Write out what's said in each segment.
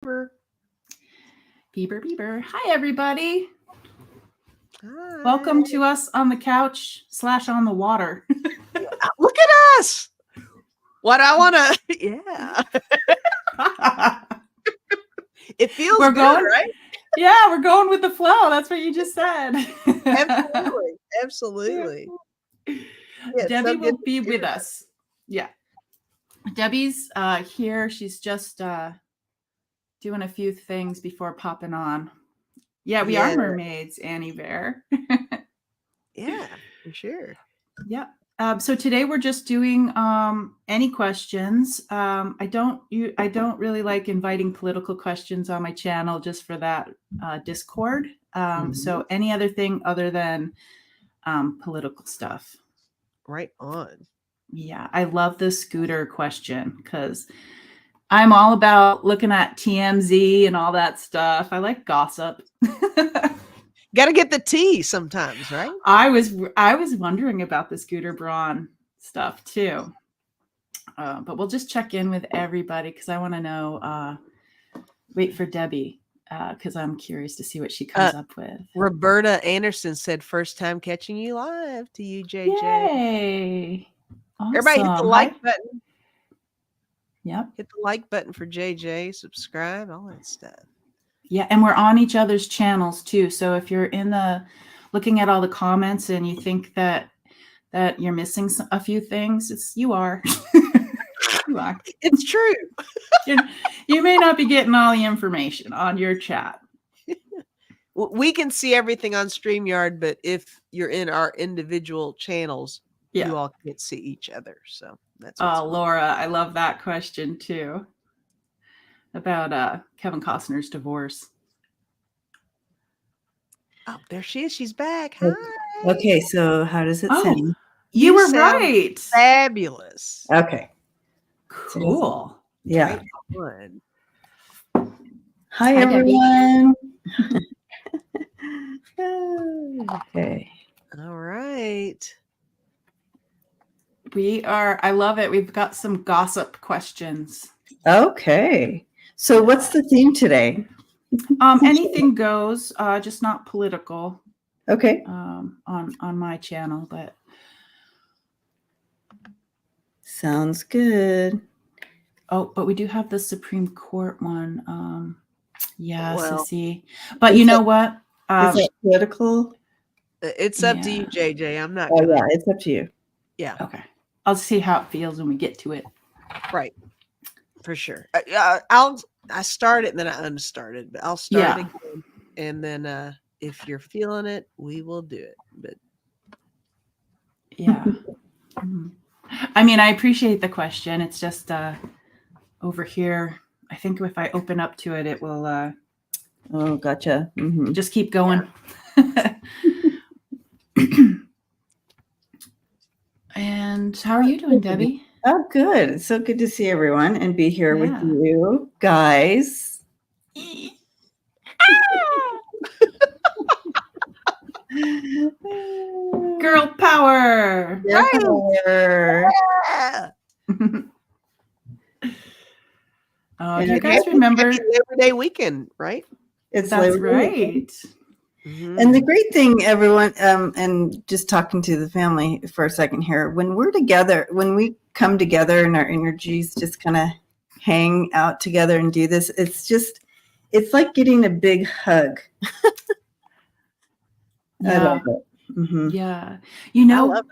Bieber. Hi, everybody. Hi. Welcome to us on the couch / on the water. Look at us. What I want to, yeah. It feels We're good, going, right? Yeah, we're going with the flow. That's what you just said. Absolutely. Yeah, Debbie so will good be to with hear. us. Yeah. Debbie's here. She's just doing a few things before popping on. Yeah, we are Yeah. mermaids, Annie Bear. Yeah, for sure. Yep. So today we're just doing any questions. I don't really like inviting political questions on my channel just for that Discord. So any other thing other than political stuff. Right on. Yeah, I love the scooter question because I'm all about looking at TMZ and all that stuff. I like gossip. Got to get the tea sometimes, right? I was wondering about the Scooter Braun stuff too, but we'll just check in with everybody because I want to know. Wait for Debbie because I'm curious to see what she comes up with. Roberta Anderson said, "First time catching you live." To you, JJ. Yay! Awesome. Everybody hit the like button. Yep. Hit the like button for JJ. Subscribe, all that stuff. Yeah, and we're on each other's channels too. So if you're looking at all the comments and you think that you're missing a few things, you are. You are. It's true. You may not be getting all the information on your chat. We can see everything on StreamYard, but if you're in our individual channels, you all can't see each other. So that's Laura, I love that question too. About Kevin Costner's divorce. Oh, there she is. She's back. Hi. Okay, so how does it sound? You were right. Fabulous. Okay. Cool. Yeah. Hi, everyone. Okay. All right. I love it. We've got some gossip questions. Okay. So what's the theme today? Anything goes, just not political. Okay. On my channel, but sounds good. Oh, but we do have the Supreme Court one. Yeah, well, Sissy. But you know what? Is that political? It's up to you, JJ. I'm not. Oh, yeah, it's up to you. Yeah. Okay. I'll see how it feels when we get to it. Right. For sure. I start it and then I unstarted, but I'll start it again. And then if you're feeling it, we will do it. But yeah. I mean, I appreciate the question. It's just over here. I think if I open up to it, it will oh, gotcha. Just keep going. And how are you doing, Debbie? Oh, good. It's so good to see everyone and be here with you guys. Girl power. Power. Yeah. Do you guys remember Labor Day weekend, right? That's right. And the great thing, everyone, and just talking to the family for a second here, when we're together, when we come together and our energies just kind of hang out together and do this, it's like getting a big hug. Yeah. I love it. Yeah. You know,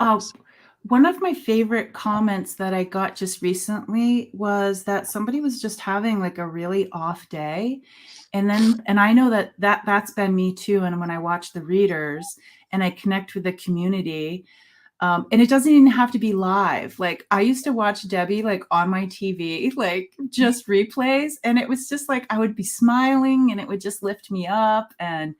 one of my favorite comments that I got just recently was that somebody was just having like a really off day. And I know that's been me too. And when I watch the readers and I connect with the community, and it doesn't even have to be live. Like I used to watch Debbie like on my TV, like just replays. And it was just like, I would be smiling and it would just lift me up. And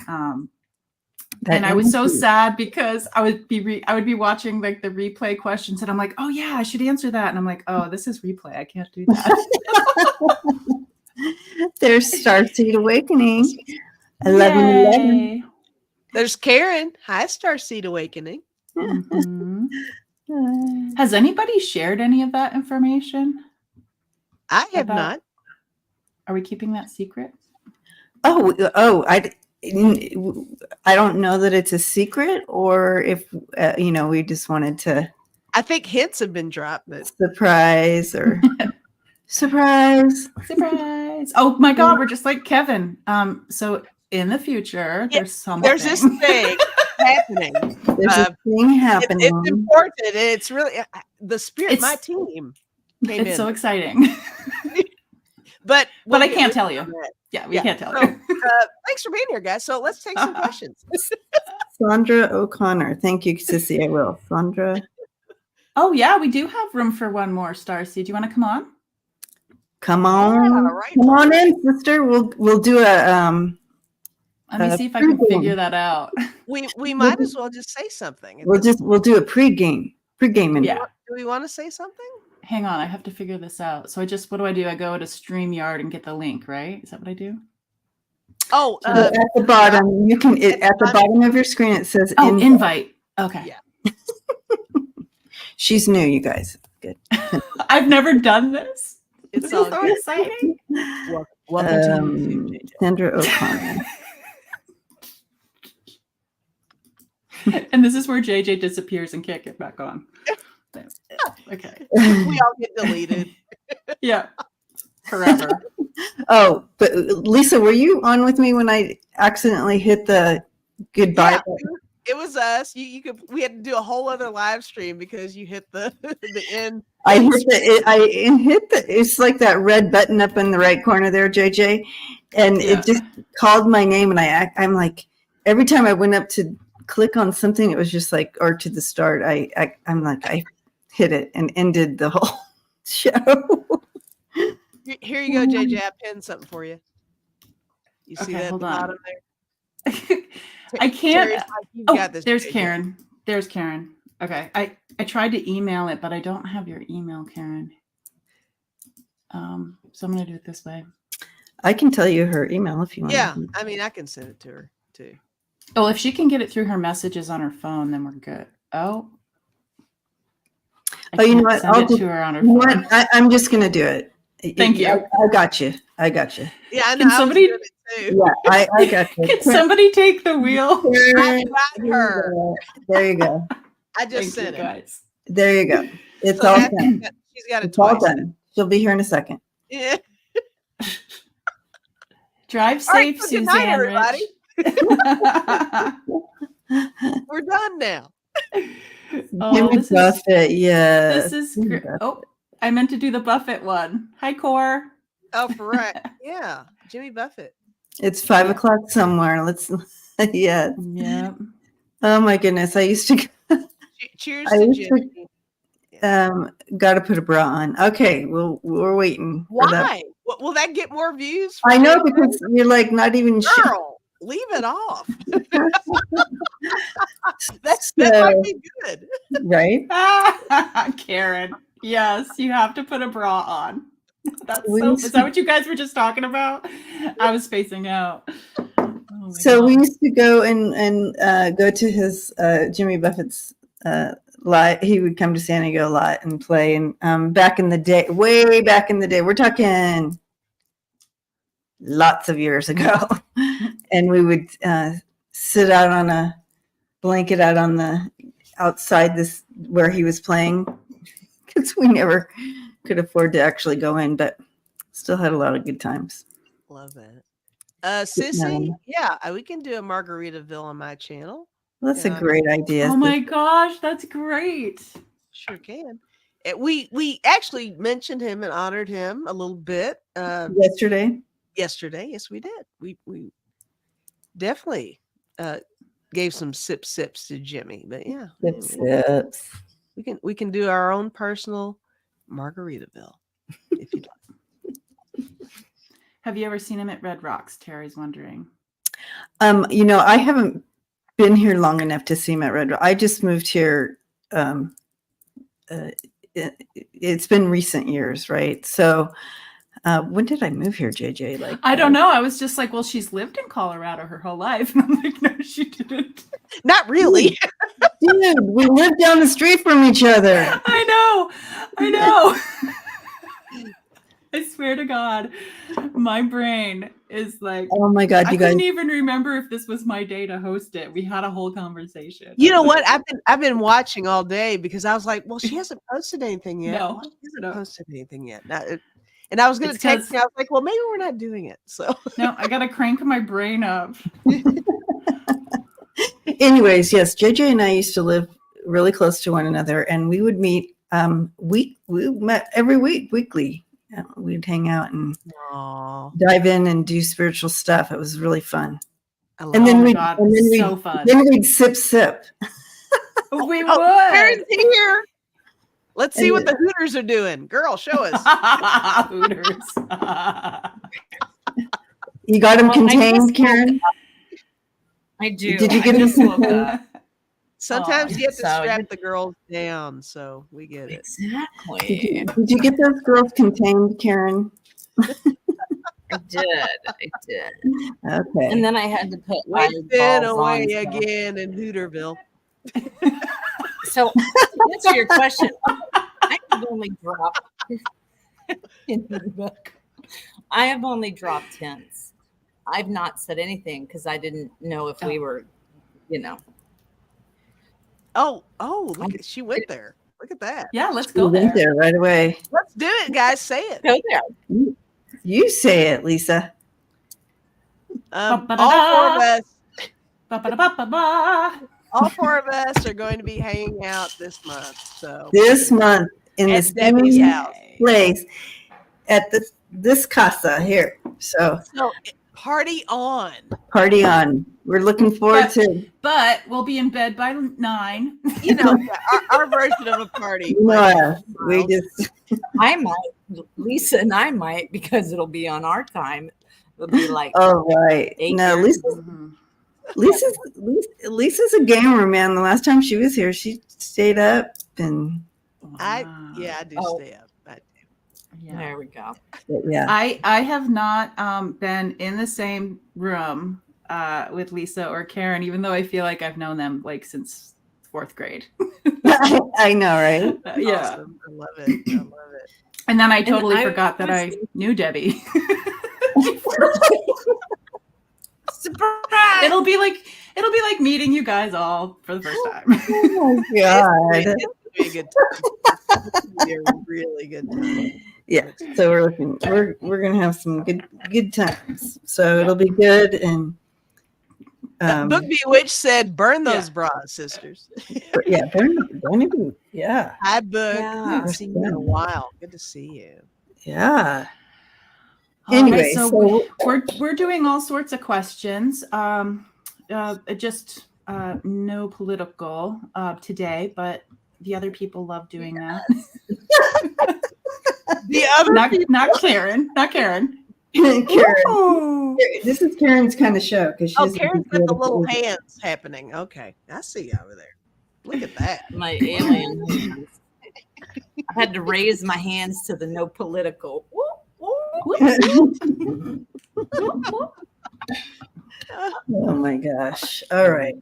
I was so sad because I would be watching like the replay questions and I'm like, oh yeah, I should answer that. And I'm like, oh, this is replay. I can't do that. There's Starseed Awakening. 1111. There's Karen. Hi, Starseed Awakening. Has anybody shared any of that information? I have not. Are we keeping that secret? I don't know that it's a secret, or if we just wanted to I think hints have been dropped, but surprise or surprise. Oh my God, we're just like Kevin. So in the future, Yeah, there's something. there's this thing happening. There's a thing happening. It's important. And it's really the spirit. My team came in. It's so exciting. But I can't tell you. Yeah, we can't tell you. Thanks for being here, guys. So let's take some questions. Sandra O'Connor. Thank you, Sissy. I will. Sandra. Oh, yeah, we do have room for one more, Starcy. Do you want to come on? Come on. Yeah, right. Come on in, sister. We'll do a let me see if I can figure that out. We might as well just say something. We'll do a pregame. Yeah. Do we want to say something? Hang on, I have to figure this out. So what do I do? I go to StreamYard and get the link, right? Is that what I do? Oh, at the bottom, you can at the bottom of your screen it says invite. Okay. Yeah. She's new, you guys. Good. I've never done this. It's so exciting. Welcome to YouTube, Sandra O'Connor. And this is where JJ disappears and can't get back on. Okay. We all get deleted. Yeah. Forever. Oh, but Lisa, were you on with me when I accidentally hit the goodbye button? It was us. We had to do a whole other live stream because you hit the end. I hit the it's like that red button up in the right corner there, JJ. And it just called my name, and I'm like, every time I went up to click on something, it was just like, or to the start, I'm like, I hit it and ended the whole show. Here you go, JJ. I pinned something for you. You see that at the bottom there? I can't. There's JJ. Karen. There's Karen. Okay. I tried to email it, but I don't have your email, Karen. So I'm going to do it this way. I can tell you her email if you want. Yeah. I mean, I can send it to her too. Oh, if she can get it through her messages on her phone, then we're good. Oh, you know what? I'll to her on her phone. I'm just going to do it. Thank you. I got you. Yeah, I know. Can somebody? Yeah, I got you. Can somebody take the wheel? I got her. There you go. I just sent it. Guys. There you go. It's all done. She's got it it's all twice. done. She'll be here in a second. Yeah. Drive safe, so Suzanne. Night, everybody. We're done now. Oh, this Buffett, yeah. This is great. Oh, I meant to do the Buffett one. Hi, Core. Oh, correct. Yeah, Jimmy Buffett. It's 5 o'clock somewhere. Let's. Yeah. Oh my goodness! I used to. Cheers to Jimmy. Got to put a bra on. Okay, we're waiting. Why? For that. Will that get more views? I know, because you're like not even Girl, leave it off. that might be good. Right? Karen. Yes, you have to put a bra on. Is that what you guys were just talking about? I was spacing out. Oh so God. We used to go and go to his Jimmy Buffett's live. He would come to San Diego a lot and play. And back in the day, way back in the day, we're talking lots of years ago. And we would sit out on a blanket out on the outside this where he was playing, because we never could afford to actually go in, but still had a lot of good times. Love that. Sissy, yeah, we can do a Margaritaville on my channel. Well, that's a great idea. Oh my gosh, that's great. Sure can. We actually mentioned him and honored him a little bit yesterday. Yesterday, yes, we did. We definitely gave some sips to Jimmy, but yeah, sips. We can do our own personal Margaritaville if you'd like. Have you ever seen him at Red Rocks? Terry's wondering. I haven't been here long enough to see him at Red Rocks. I just moved here. It's been recent years, right? So when did I move here, JJ? Like, I don't know. I was just like, well, she's lived in Colorado her whole life. And I'm like, no, she didn't. Not really. Dude, we live down the street from each other. I know. I swear to God, my brain is like, Oh my God, I you guys. couldn't even remember if this was my day to host it. We had a whole conversation. You know what? I've been watching all day because I was like, well, she hasn't posted anything yet. No, Well, she hasn't no. posted anything yet. And I was going to It's text 'cause- you. I was like, well, maybe we're not doing it. So No, I got to crank my brain up. Anyways, yes, JJ and I used to live really close to one another, and we would meet. We met every week, weekly. We'd hang out and dive in and do spiritual stuff. It was really fun. and then we'd so fun. Then we'd sip. We would. Karen's would. here. Let's see what the Hooters are doing. Girl, show us. Hooters. You got them contained, Karen? I do. Did you get this them? Sometimes you have to strap the girls down, so we get it. Exactly. Did you get those girls contained, Karen? I did. Okay. And then I had to put We've been away on, again in Hooterville. So to answer your question, I have only dropped in the book. I have only dropped hints. I've not said anything because I didn't know if we were, Oh, look at she went there. Look at that. Yeah, let's We go went there. there right away. Let's do it, guys. Say it. Go there. You say it, Lisa. All four of us. Ba-ba-da-ba-ba-ba. All four of us are going to be hanging out this month. So This month in at the Debbie's same house. place at this casa here. So party on. party on. We're looking forward to. But we'll be in bed by 9. You know, our version of a party. We just. I might, Lisa and I might, because it'll be on our time. It'll be like, Oh right. 8 No, years. Lisa's a gamer, man. The last time she was here, she stayed up and. I do stay up. I do. Yeah. There we go. Yeah. I have not been in the same room with Lisa or Karen, even though I feel like I've known them like since 4th grade. I know, right? Yeah. Awesome. I love it. And then I totally forgot that I knew Debbie. Surprise! It'll be like meeting you guys all for the first time. Oh my God. It's gonna be a good time. It's gonna be a really good time. Yeah. So we're gonna have some good times. So it'll be good. And Book Bewitched said, "Burn those bras, sisters." Yeah, burn it. Yeah. Hi, Book. Yeah. Haven't seen you in a while. Good to see you. Yeah. Anyway, Anyway, so we're doing all sorts of questions. Just no political today, but the other people love doing that. The other not Karen. Karen. Ooh. This is Karen's kind of show because she's Karen's got the little hands happening. Okay, I see you over there. Look at that. My alien hands. I had to raise my hands to the no political. Oh my gosh. All right.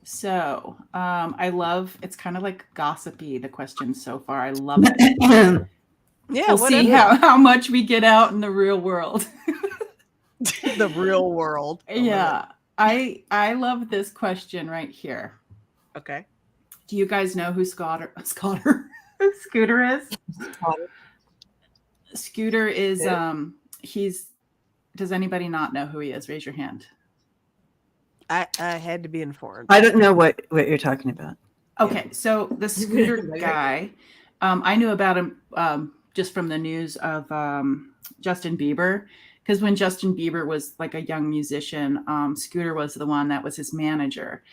So I love, it's kind of like gossipy, the questions so far. I love it. Yeah, we'll see how much we get out in the real world. The real world. Yeah. I love this question right here. Okay. Do you guys know who Scooter is? Scooter is does anybody not know who he is? Raise your hand. I had to be informed. I don't know what you're talking about. Okay, so the Scooter guy, I knew about him just from the news of Justin Bieber, because when Justin Bieber was like a young musician, Scooter was the one that was his manager.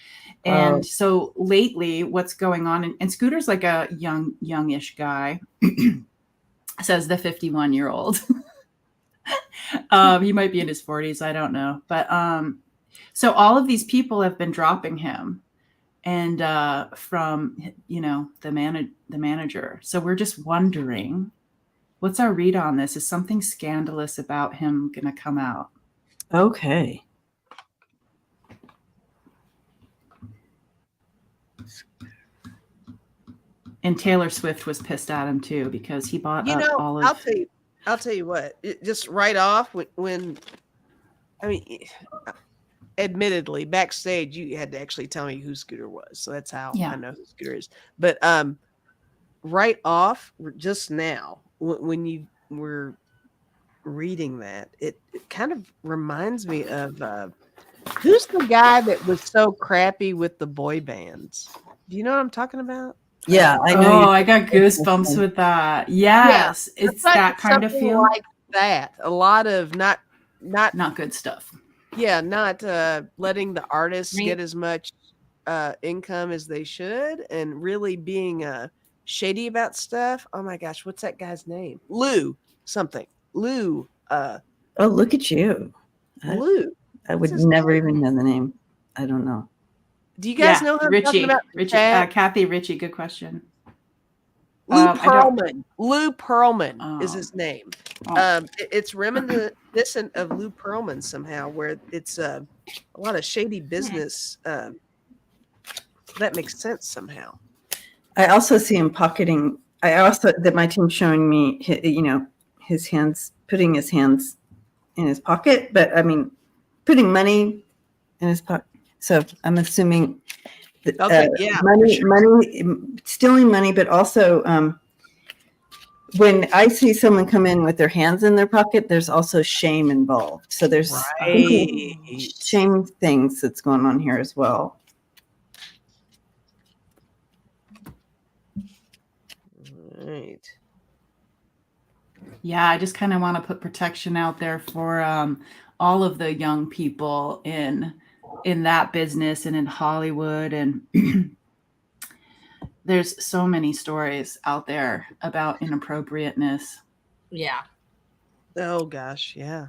And so lately what's going on, and Scooter's like a youngish guy, says the 51-year-old. He might be in his 40s, I don't know. But so all of these people have been dropping him, and from the manager. So we're just wondering, what's our read on this? Is something scandalous about him going to come out? Okay. And Taylor Swift was pissed at him too, because he bought up all of. I'll tell you, I'll tell you what, just right off when I mean, admittedly, backstage you had to actually tell me who Scooter was, so that's how Yeah. I know who Scooter is. But right off, just now when you were reading that, it kind of reminds me of who's the guy that was so crappy with the boy bands? Do you know what I'm talking about? Yeah, I know. Oh, I got goosebumps with that. Yes, it's that kind of feel. Like that. A lot of not good stuff. Yeah, not letting the artists get as much income as they should, and really being shady about stuff. Oh my gosh, what's that guy's name? Lou something. Lou. Oh, look at you. Lou. I would never even know the name. I don't know. Do you guys know who I'm talking about? Richie, Kathy Ritchie, good question. Lou Pearlman. Lou Pearlman is his name. It's reminiscent of Lou Pearlman somehow, where it's a lot of shady business. That makes sense somehow. I also see him pocketing. That my team's showing me, his hands, putting his hands in his pocket, but I mean, putting money in his pocket. So I'm assuming that money, stealing money, but also when I see someone come in with their hands in their pocket, there's also shame involved. So there's shame things that's going on here as well. Right. Yeah, I just kind of want to put protection out there for all of the young people in that business and in Hollywood, and there's so many stories out there about inappropriateness. Yeah. Oh gosh, yeah.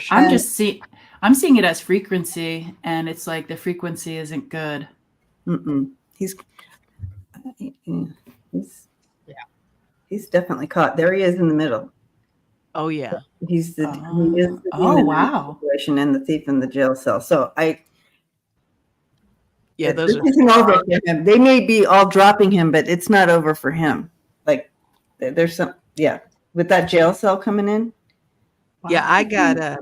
I'm seeing it as frequency, and it's like the frequency isn't good. He's definitely caught. There he is in the middle. Oh yeah. He is the wow. situation and the thief in the jail cell. So those isn't over for him. They may be all dropping him, but it's not over for him. Like there's some with that jail cell coming in. Wow. Yeah,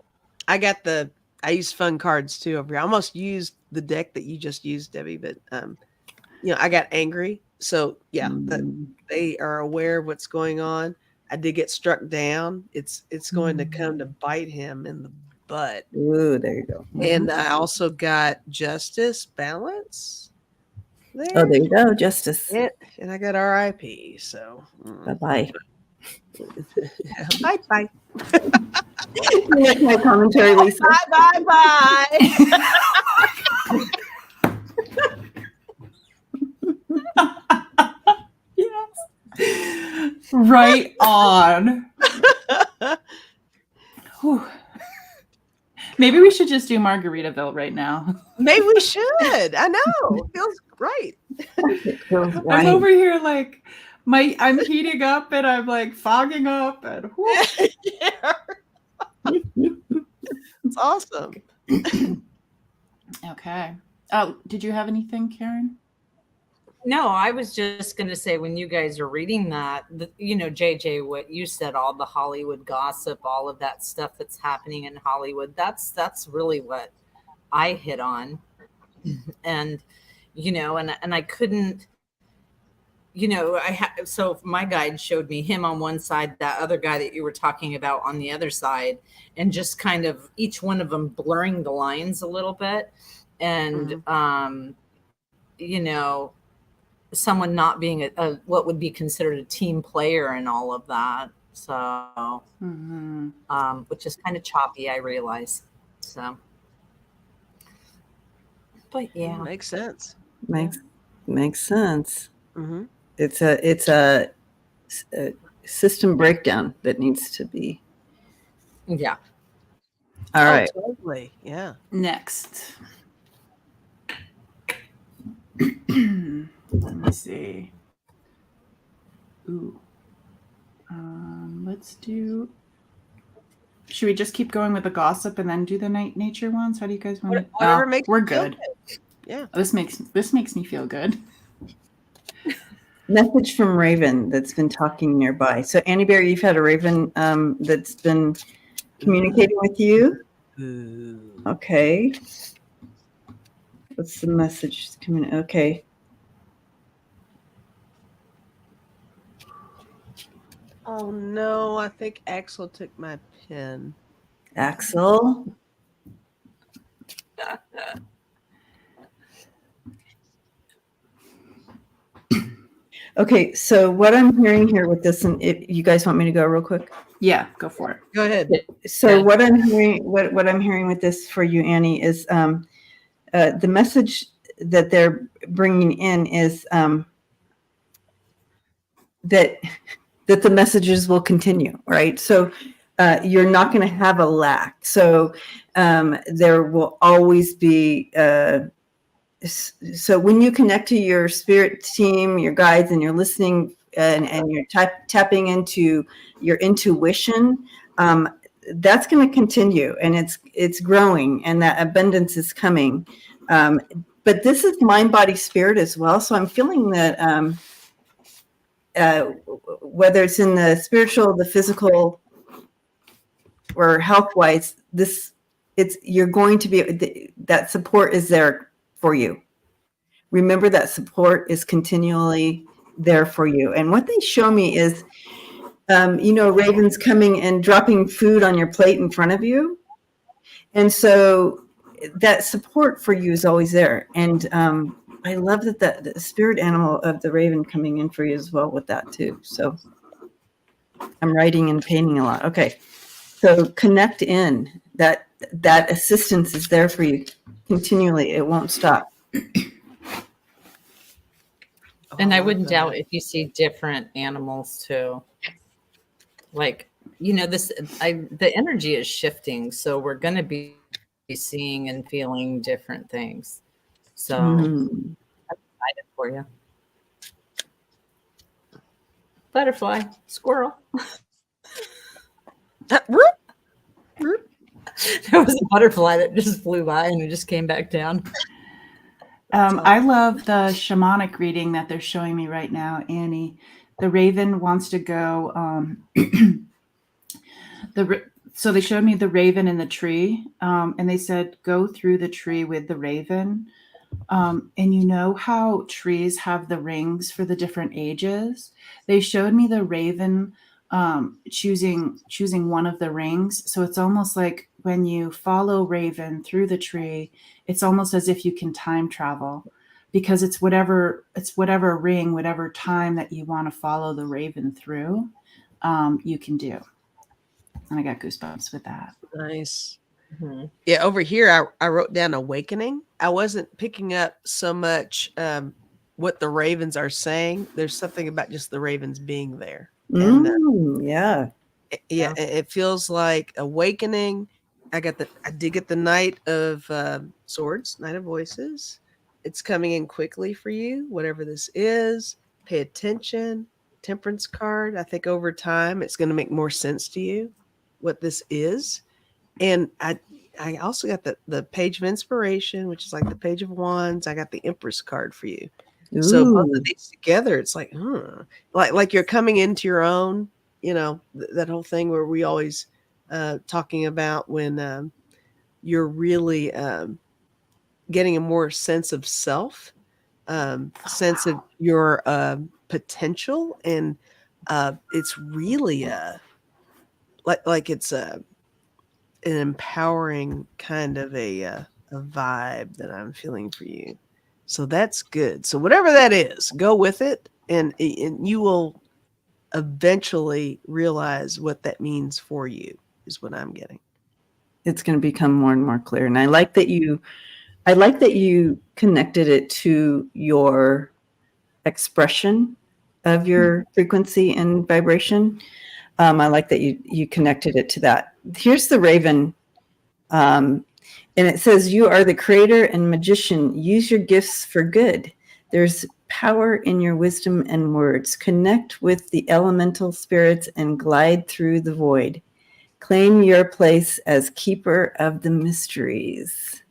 I used fun cards too over here. I almost used the deck that you just used, Debbie, but I got angry. So they are aware of what's going on. I did get struck down. It's going to come to bite him in the butt. Ooh, there you go. And I also got justice, balance. There. Oh, there you go, justice. And I got RIP. So bye. Bye. You like my commentary, Lisa? Bye. Yes. Right on. Maybe we should just do Margaritaville right now. Maybe we should. I know. It feels right. I'm over here like I'm heating up and I'm like fogging up and It's awesome. Okay. Oh, did you have anything, Karen? No, I was just going to say, when you guys are reading that, JJ, what you said, all the Hollywood gossip, all of that stuff that's happening in Hollywood, that's really what I hit on. And, and I couldn't, so my guide showed me him on one side, that other guy that you were talking about on the other side, and just kind of each one of them blurring the lines a little bit. And, someone not being a what would be considered a team player and all of that. So, which is kind of choppy, I realize. So, but yeah, makes sense. Makes sense. Mm-hmm. It's a system breakdown that needs to be. Yeah. All right. Totally. Yeah. Next. Let me see. Ooh. Let's do. Should we just keep going with the gossip and then do the nature ones? How do you guys want to? Whatever makes we're good. Yeah. This makes me feel good. Message from Raven that's been talking nearby. So Annie Bear, you've had a Raven that's been communicating with you. Ooh. Okay. What's the message coming? Okay. Oh no, I think Axel took my pen. Axel. Okay, so what I'm hearing here with this, and you guys want me to go real quick? Yeah, go for it. Go ahead. So Yeah. what I'm hearing, what I'm hearing with this for you, Annie, is the message that they're bringing in is that the messages will continue, right? So you're not going to have a lack. So there will always be. So when you connect to your spirit team, your guides, and you're listening and you're tapping into your intuition, that's going to continue, and it's growing, and that abundance is coming. But this is mind, body, spirit as well. So I'm feeling that whether it's in the spiritual, the physical, or health wise, you're going to be, that support is there for you. Remember that support is continually there for you. And what they show me is, ravens coming and dropping food on your plate in front of you. And so that support for you is always there. And I love that the spirit animal of the raven coming in for you as well with that too. So I'm writing and painting a lot. Okay. So connect in. That assistance is there for you continually. It won't stop. And I love wouldn't that. doubt if you see different animals too. Like, the energy is shifting, so we're going to be seeing and feeling different things. So I'm excited for you. Butterfly, squirrel. There was a butterfly that just flew by and it just came back down. I love the shamanic reading that they're showing me right now, Annie. The raven wants to go. So they showed me the raven in the tree, and they said go through the tree with the raven. And you know how trees have the rings for the different ages? They showed me the raven choosing one of the rings. So it's almost like when you follow raven through the tree, it's almost as if you can time travel, because it's whatever ring, whatever time that you want to follow the raven through, you can do. And I got goosebumps with that. Nice. Mm-hmm. Yeah, over here I wrote down awakening. I wasn't picking up so much what the ravens are saying. There's something about just the ravens being there. And Yeah. Yeah, it feels like awakening. I did get the Knight of Swords, Knight of Voices. It's coming in quickly for you, whatever this is. Pay attention. Temperance card. I think over time it's going to make more sense to you what this is. And I also got the Page of Inspiration, which is like the Page of Wands. I got the Empress card for you. Ooh. So both of these together, it's like, like you're coming into your own. That whole thing where we always talking about when you're really getting a more sense of self, sense of your potential, and it's really like it's an empowering kind of a vibe that I'm feeling for you. So that's good. So whatever that is, go with it, and you will eventually realize what that means for you, is what I'm getting. It's going to become more and more clear. And I like that you connected it to your expression of your frequency and vibration. I like that you connected it to that. Here's the raven. And it says, you are the creator and magician. Use your gifts for good. There's power in your wisdom and words. Connect with the elemental spirits and glide through the void. Claim your place as keeper of the mysteries.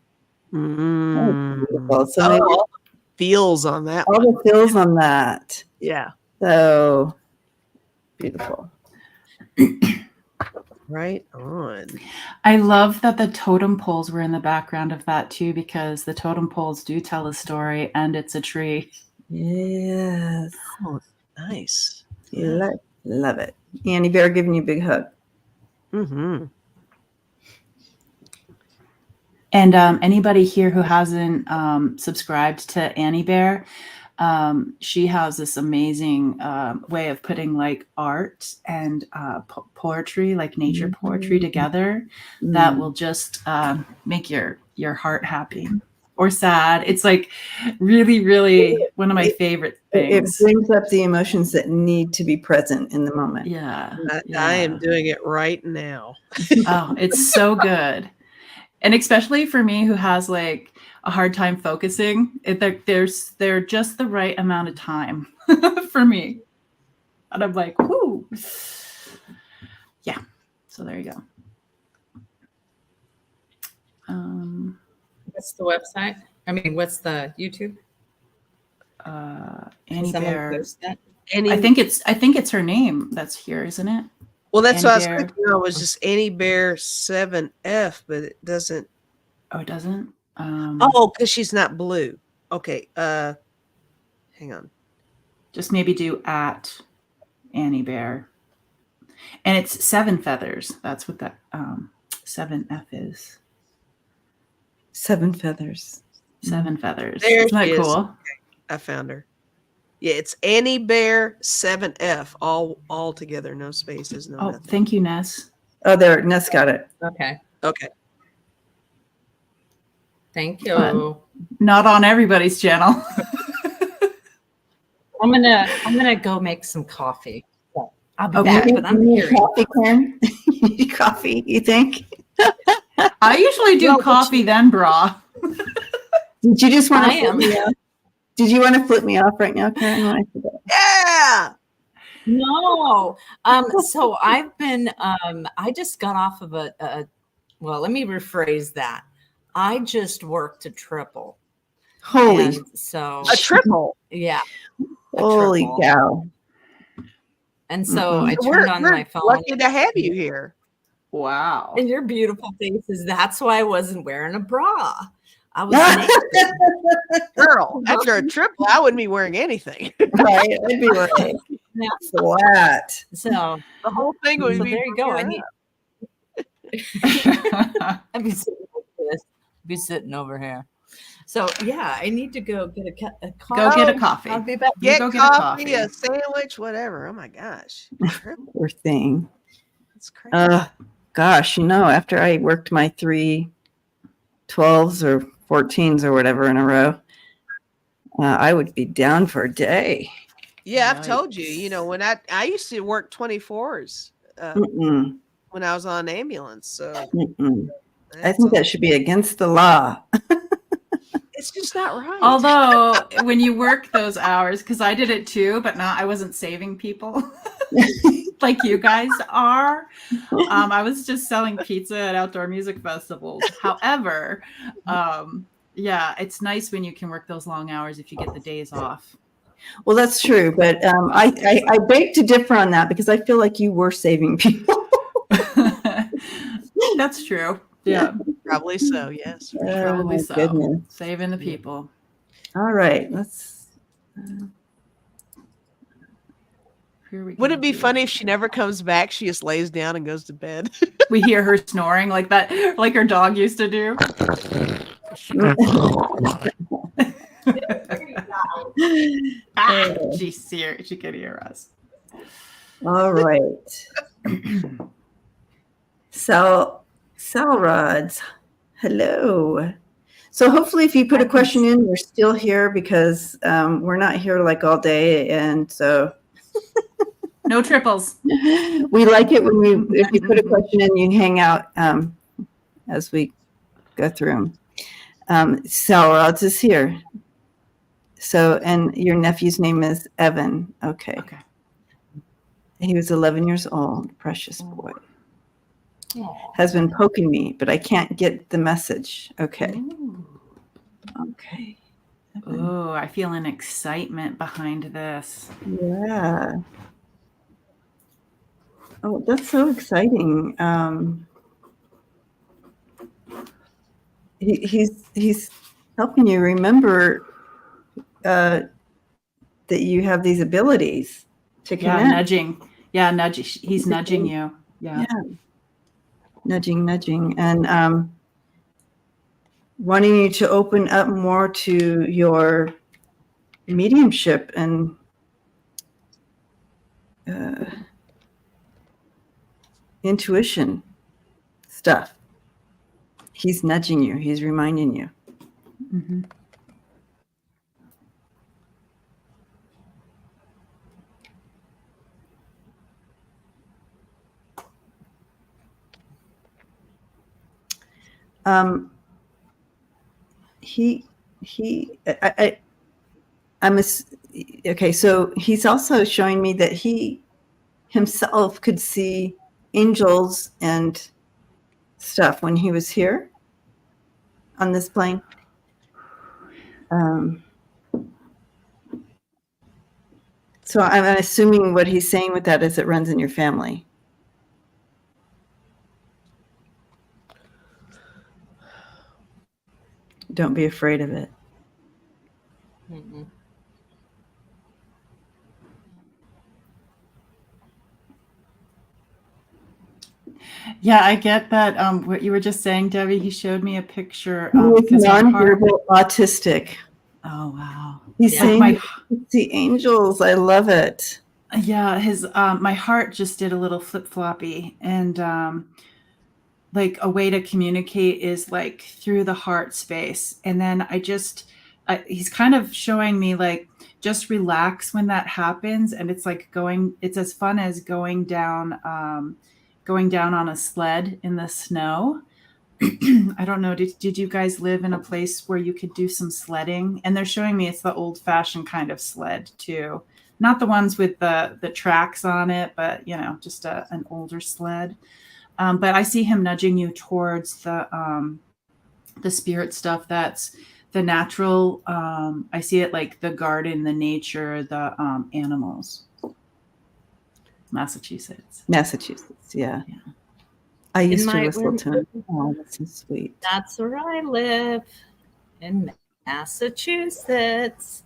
Mm. Oh, so feels on that All one. the feels on that. Yeah. So beautiful. Right on. I love that the totem poles were in the background of that too, because the totem poles do tell a story, and it's a tree. Yes. Oh, nice. Love it. Annie Bear giving you a big hug. Mm-hmm. And anybody here who hasn't subscribed to Annie Bear, she has this amazing way of putting like art and poetry, like nature poetry together, that will just make your heart happy or sad. It's like really, really one of my favorite things. It brings up the emotions that need to be present in the moment. Yeah. I am doing it right now. Oh, it's so good. And especially for me, who has like a hard time focusing, they're just the right amount of time for me. And I'm like, whoo. Yeah. So there you go. What's the website? I mean, what's the YouTube? Annie Bear. Post that? I think it's her name that's here, isn't it? Well, that's Annie what I was Bear. thinking. It was just Annie Bear 7F, but it doesn't. Oh, it doesn't. Oh, because she's not blue. Okay. Hang on. Just maybe do at Annie Bear, and it's 7 feathers. That's what that 7F is. 7 feathers. 7 feathers. There Isn't that she is. cool? Okay, I found her. Yeah, it's Annie Bear 7F, all together, no spaces, no Oh, nothing. thank you, Ness. Oh, there. Ness got it. Okay. Okay. Thank you. Fun. Not on everybody's channel. I'm gonna go make some coffee. So I'll be Okay. back, but I'm You need here. coffee, Karen? You need coffee, you think? I usually do Well, coffee, then bra. Did you just want I to flip am. me off? Did you want to flip me off right now, Karen? When I said that? Yeah. No. So I've been I just got off of well, let me rephrase that. I just worked a triple. Holy, And so A triple. yeah. holy triple. cow. And so I We're turned on my phone. lucky to have you here. Wow. And your beautiful faces. That's why I wasn't wearing a bra. I was naked. Girl, after a triple, I wouldn't be wearing anything. Right? I'd be like Yeah. flat. So The whole thing would So be. there you go. I figured need. out. I'd be sitting like this. Be sitting over here. So yeah, I need to go get a coffee. Go get a coffee. I'll be back. Get go get a coffee, coffee. a sandwich, whatever. Oh my gosh. Triple. Poor thing. That's crazy. Gosh, after I worked my 3 12s or 14s or whatever in a row, I would be down for a day. Yeah, I've told you, when I used to work 24s when I was on ambulance. So I think that should be against the law. it's just not right. Although when you work those hours, because I did it too, but I wasn't saving people like you guys are. I was just selling pizza at outdoor music festivals. However, yeah, it's nice when you can work those long hours if you get the days off. Well, that's true, but I beg to differ on that because I feel like you were saving people. That's true. Yeah, Probably so. Yes. probably my so. goodness. Saving the people. All right, let's. Here we Would go. it be funny if she never comes back? She just lays down and goes to bed. We hear her snoring like that, like her dog used to do. She could hear us. All right. Cell rods. Hello. So hopefully if you put a question in, you're still here because we're not here like all day. And so No triples. we like it when if you put a question in, you hang out as we go through them. Cell rods is here. So, and your nephew's name is Evan. Okay. Okay. He was 11 years old. Precious boy. Aw. Has been poking me, but I can't get the message. Okay. Ooh. Okay. Oh, I feel an excitement behind this. Yeah. Oh, that's so exciting. He's helping you remember that you have these abilities to Yeah, connect. nudging. Yeah, nudging. He's nudging you. Yeah. Nudging, and wanting you to open up more to your mediumship and intuition stuff. He's nudging you. He's reminding you. Mm-hmm. I'm okay. So he's also showing me that he himself could see angels and stuff when he was here on this plane. So I'm assuming what he's saying with that is it runs in your family. Don't be afraid of it. Mm-mm. Yeah, I get that. What you were just saying, Debbie, he showed me a picture He's because my heart. nonverbal autistic. Oh, wow. He's Yeah. saying My, you can see angels. I love it. yeah, his my heart just did a little flip floppy, and like a way to communicate is like through the heart space, and then he's kind of showing me like just relax when that happens, and it's like it's as fun as going down on a sled in the snow. I don't know. Did you guys live in a place where you could do some sledding? And they're showing me it's the old fashioned kind of sled too. Not the ones with the tracks on it, but just an older sled. But I see him nudging you towards the spirit stuff. That's the natural. I see it like the garden, the nature, the animals. Massachusetts. Yeah. I used to whistle to him. Oh, that's so sweet. That's where I live, in Massachusetts.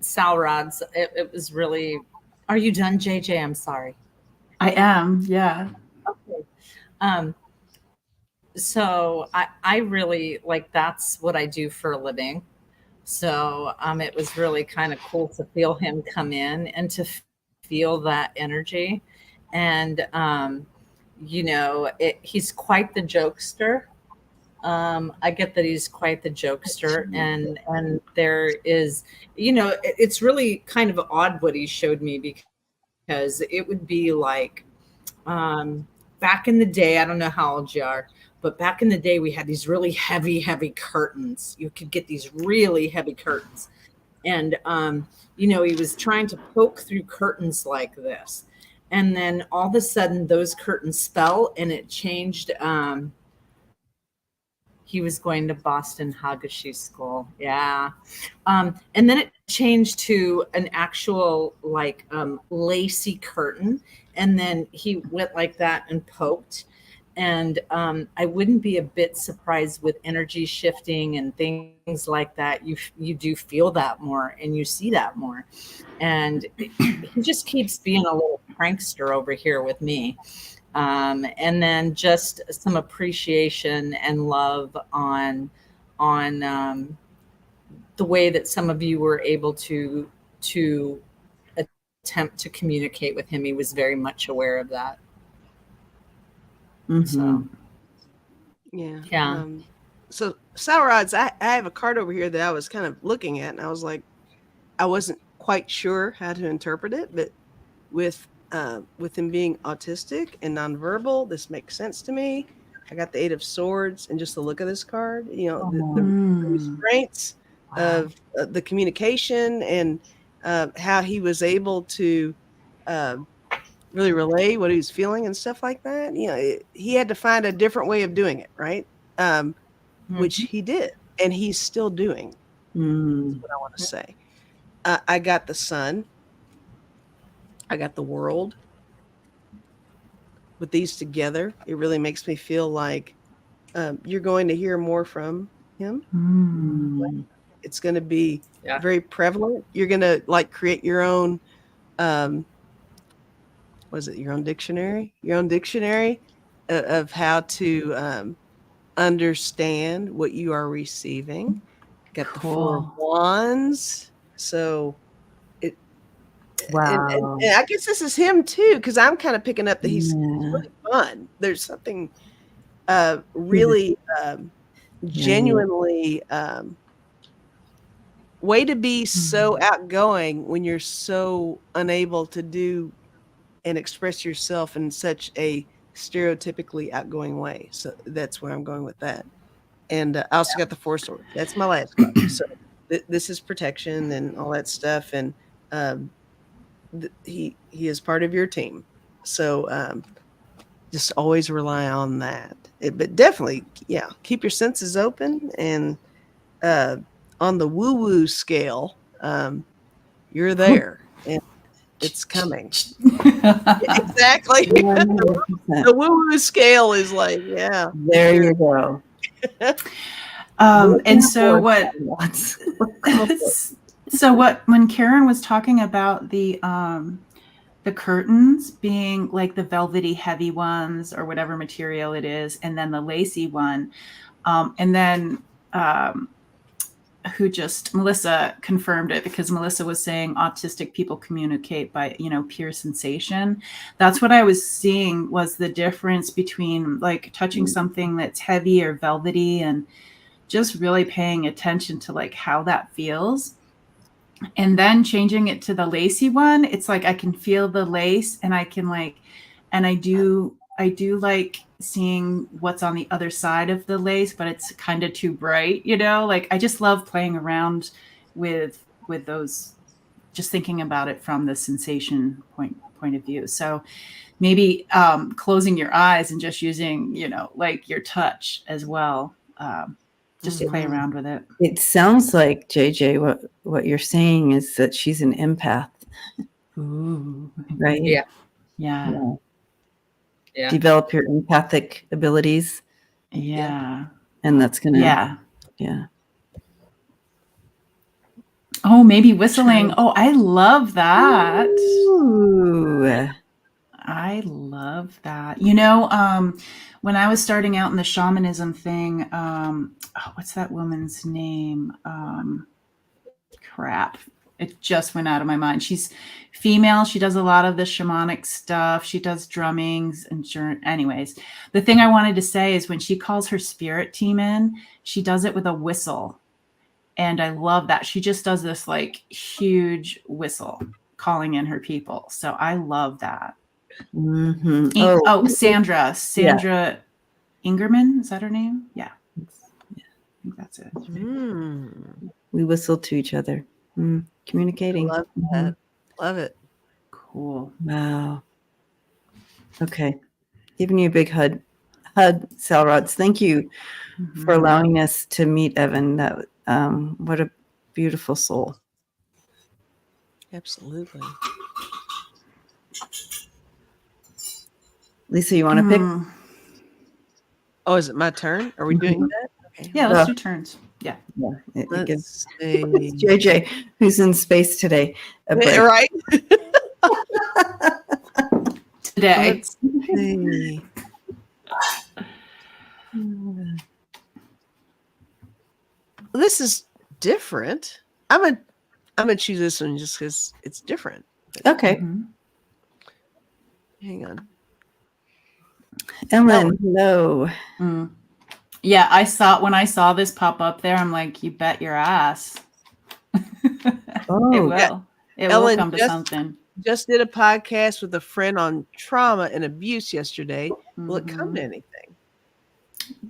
Sal rods. It was really. Are you done, JJ? I'm sorry. I am. Yeah. Okay. So I really that's what I do for a living. So it was really kind of cool to feel him come in and to feel that energy. And he's quite the jokester. I get that he's quite the jokester, and there is, it's really kind of odd what he showed me, because it would be like back in the day, I don't know how old you are, but back in the day, we had these really heavy curtains. You could get these really heavy curtains. And, he was trying to poke through curtains like this. And then all of a sudden, those curtains fell, and it changed. He was going to Boston Hagashi School. Yeah. And then it changed to an actual lacy curtain. And then he went like that and poked. And I wouldn't be a bit surprised with energy shifting and things like that. You do feel that more, and you see that more. And he just keeps being a little prankster over here with me. And then just some appreciation and love on the way that some of you were able to attempt to communicate with him. He was very much aware of that. Mm-hmm. So yeah. So Sour Rods, I have a card over here that I was kind of looking at, and I was like, I wasn't quite sure how to interpret it, but with him being autistic and nonverbal, this makes sense to me. I got the Eight of Swords, and just the look of this card, the restraints of the communication, and how he was able to really relay what he was feeling and stuff like that. He had to find a different way of doing it, right? which he did, and he's still doing. That's what I want to say. I got the sun. I got the world. With these together, it really makes me feel like you're going to hear more from him. It's going to be very prevalent. You're going to like create your own, your own dictionary of how to understand what you are receiving. Got the 4 of Wands. So Wow. and I guess this is him too, because I'm kind of picking up that he's really fun. There's something really genuinely way to be so outgoing when you're so unable to do and express yourself in such a stereotypically outgoing way. So that's where I'm going with that. And I also got the 4 swords. That's my last card. So this is protection and all that stuff. And he is part of your team. So just always rely on that. But definitely, keep your senses open. And on the woo-woo scale, you're there. And it's coming. Exactly. The woo-woo scale is like, there you go. And so when Karen was talking about the curtains being like the velvety heavy ones or whatever material it is, and then the lacy one, and then Melissa confirmed it, because Melissa was saying autistic people communicate by, pure sensation. That's what I was seeing, was the difference between like touching something that's heavy or velvety and just really paying attention to like how that feels. And then changing it to the lacy one, it's like I can feel the lace, and I can I do like seeing what's on the other side of the lace, but it's kind of too bright, like I just love playing around with those, just thinking about it from the sensation point of view. So maybe closing your eyes and just using, like your touch as well. Just to play around with it. It sounds like, JJ, what you're saying is that she's an empath. Ooh. Right? Yeah. Develop your empathic abilities. Yeah. And that's going to. Yeah. Oh, maybe whistling. Oh, I love that. Ooh. I love that. When I was starting out in the shamanism thing, what's that woman's name? Crap. It just went out of my mind. She's female. She does a lot of the shamanic stuff. She does drummings and anyways. The thing I wanted to say is when she calls her spirit team in, she does it with a whistle. And I love that. She just does this like huge whistle calling in her people. So I love that. Sandra Ingerman, is that her name? Yeah, I think that's it. We whistle to each other, communicating. Love that. Love it. Cool. Wow. Okay, giving you a big hug, Sal Rods. Thank you for allowing us to meet Evan. That what a beautiful soul. Absolutely. Lisa, you want to pick? Oh, is it my turn? Are we doing that? Okay. Yeah, let's do turns. Yeah. Let's see. It's JJ, who's in space today. Right? Today. Let's see. This is different. I'm gonna choose this one just because it's different. Okay. Hang on. Ellen, hello. Yeah, when I saw this pop up there, I'm like, you bet your ass. It will. Yeah. It Ellen will come to something. Just did a podcast with a friend on trauma and abuse yesterday. Will it come to anything?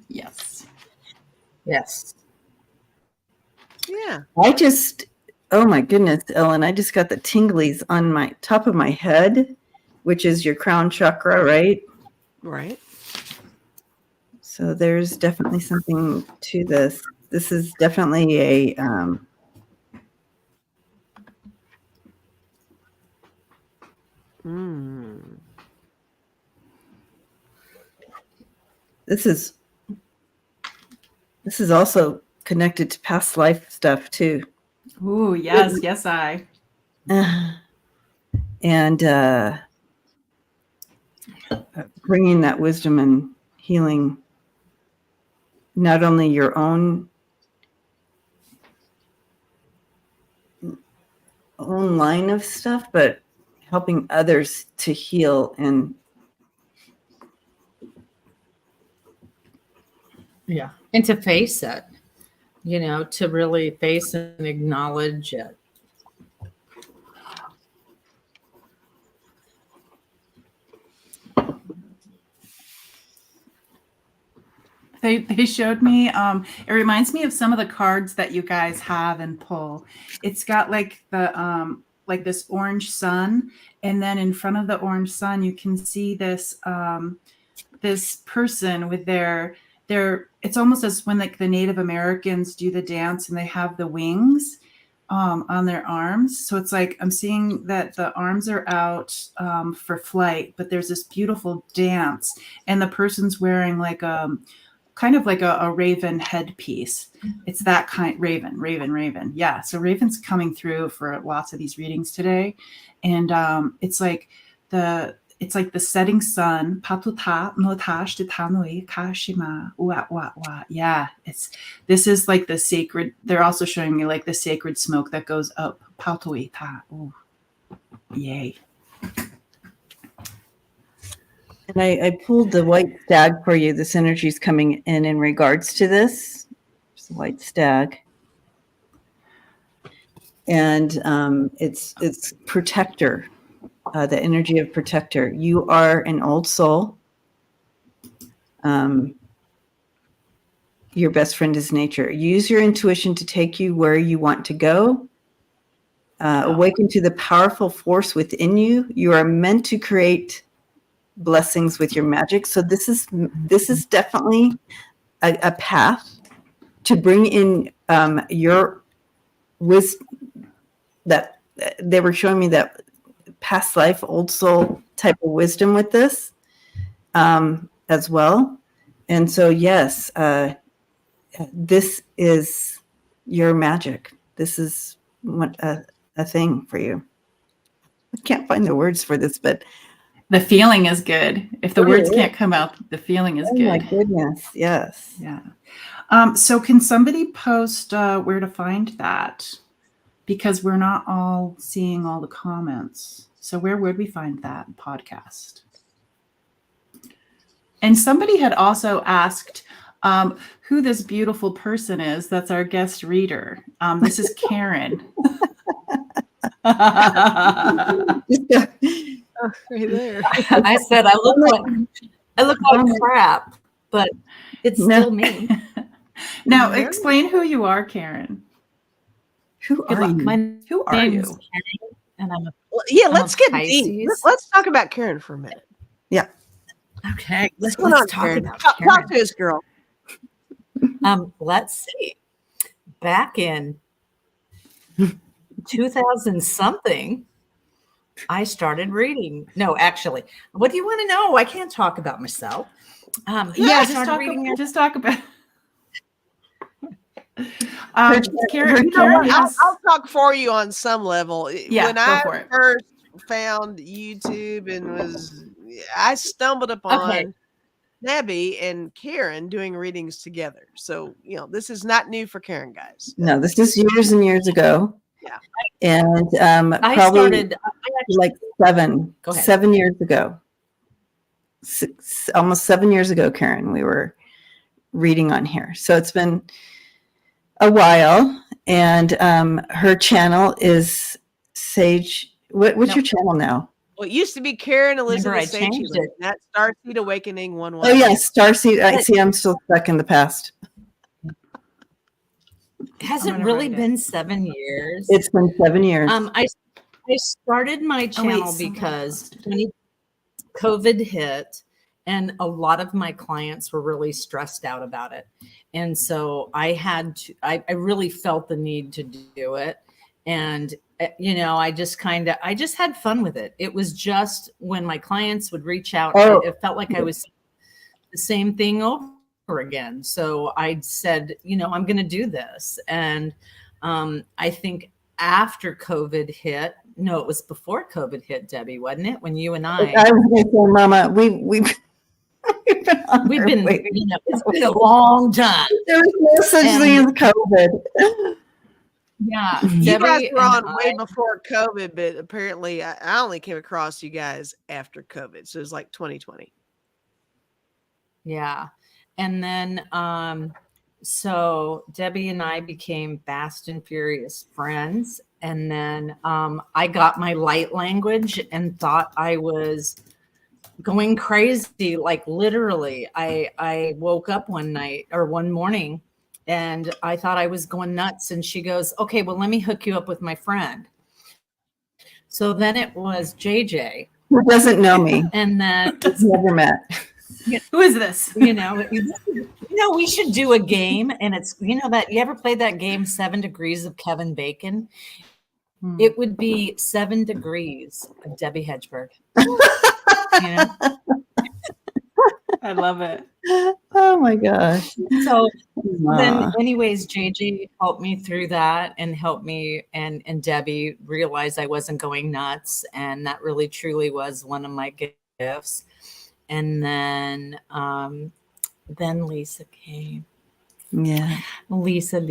Yes. Yeah. Oh my goodness, Ellen, I just got the tinglies on my top of my head, which is your crown chakra, right? Right. So there's definitely something to this. This is definitely a this is also connected to past life stuff too. Ooh, yes, yes, I. And bringing that wisdom and healing not only your own line of stuff, but helping others to heal. And and to face it, to really face and acknowledge it. They showed me, it reminds me of some of the cards that you guys have and pull. It's got like the like this orange sun, and then in front of the orange sun you can see this this person with their it's almost as when like the Native Americans do the dance and they have the wings on their arms. So it's like I'm seeing that the arms are out for flight, but there's this beautiful dance, and the person's wearing like kind of like a raven headpiece. It's that kind, raven. Yeah. So raven's coming through for lots of these readings today. And it's like the setting sun. Yeah. This is like the sacred. They're also showing me like the sacred smoke that goes up. Ooh. Yay. And I pulled the white stag for you. This energy is coming in regards to this. There's the white stag. And it's protector, the energy of protector. You are an old soul. Your best friend is nature. Use your intuition to take you where you want to go. Awaken to the powerful force within you. You are meant to create blessings with your magic. So this is definitely a path to bring in your wisdom. That they were showing me that past life, old soul type of wisdom with this as well. And so yes, this is your magic. This is a thing for you. I can't find the words for this, but the feeling is good. If the words can't come out, the feeling is good. Oh my goodness, yes. Yeah. So can somebody post where to find that? Because we're not all seeing all the comments. So where would we find that podcast? And somebody had also asked who this beautiful person is that's our guest reader. This is Karen. Right there. I said I look like crap, but it's still me. Now explain who you are, Karen. Who are you? Who are you? Karen, and I'm let's get deep. Let's talk about Karen for a minute. Yeah. Okay. Let's talk talk about Karen. Talk to us, girl. Let's see. Back in 2000 something, I started reading. No, actually, what do you want to know? I can't talk about myself. Just talk about. Karen, I'll talk for you on some level. Yeah, when I first found YouTube and I stumbled upon Nebby and Karen doing readings together. So, this is not new for Karen, guys. No, this is years and years ago. Yeah. And I started like 7 years ago. Almost 7 years ago, Karen, we were reading on here. So it's been a while, and her channel is Sage. What's your channel now? Well, it used to be Karen Elizabeth Sage. Changed it. That's Starseed Awakening 1-1. Oh yes, Starseed. I see. I'm still stuck in the past. Has it really been 7 years? It's been 7 years. I started my channel because when COVID hit, And a lot of my clients were really stressed out about it. And so I really felt the need to do it. And, I just had fun with it. It was just when my clients would reach out, it felt like I was the same thing over again. So I said, I'm going to do this. And I think after COVID hit, no, it was before COVID hit, Debbie, wasn't it? When you and I was going to say, Mama, we've been it's been a long time. There was no such thing as COVID. Yeah. You guys were on way before COVID, but apparently I only came across you guys after COVID. So it was like 2020. Yeah. And then, so Debbie and I became fast and furious friends. And then I got my light language and thought I was going crazy. Like literally, I woke up one morning and I thought I was going nuts. And she goes, okay, well, let me hook you up with my friend. So then it was JJ. Who doesn't know me. And then never met. Who is this? We should do a game. And it's, that you ever played that game, 7 Degrees of Kevin Bacon? It would be 7 Degrees of Debbie Hedgeberg. I love it. Oh my gosh. So then anyways, JJ helped me through that and helped me and Debbie realize I wasn't going nuts. And that really truly was one of my gifts. And then Lisa came. Yeah. Lisa.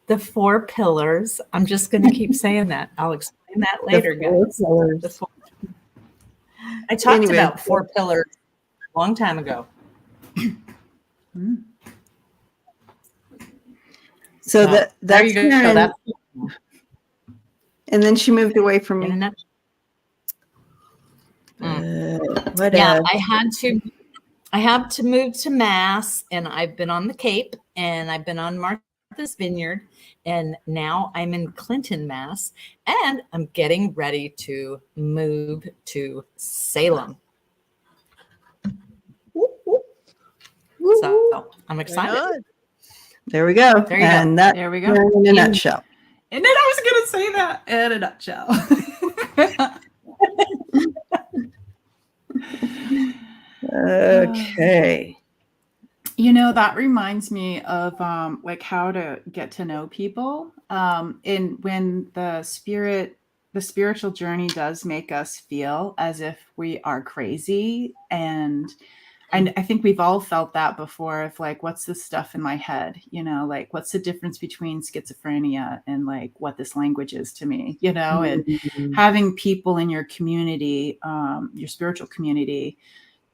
The 4 pillars. I'm just going to keep saying that. I'll explain that later, guys. I talked about 4 pillars a long time ago. So that's Karen. And then she moved away from me. Yeah, I had to move to Mass, and I've been on the Cape, and I've been on Martha's Vineyard, and now I'm in Clinton, Mass, and I'm getting ready to move to Salem. So I'm excited. There we go. And that, there we go. In a nutshell. And then I was going to say that in a nutshell. Okay. That reminds me of like how to get to know people. And when the spiritual journey does make us feel as if we are crazy. And I think we've all felt that before of like, what's this stuff in my head? Like what's the difference between schizophrenia and like what this language is to me, and having people in your community, your spiritual community,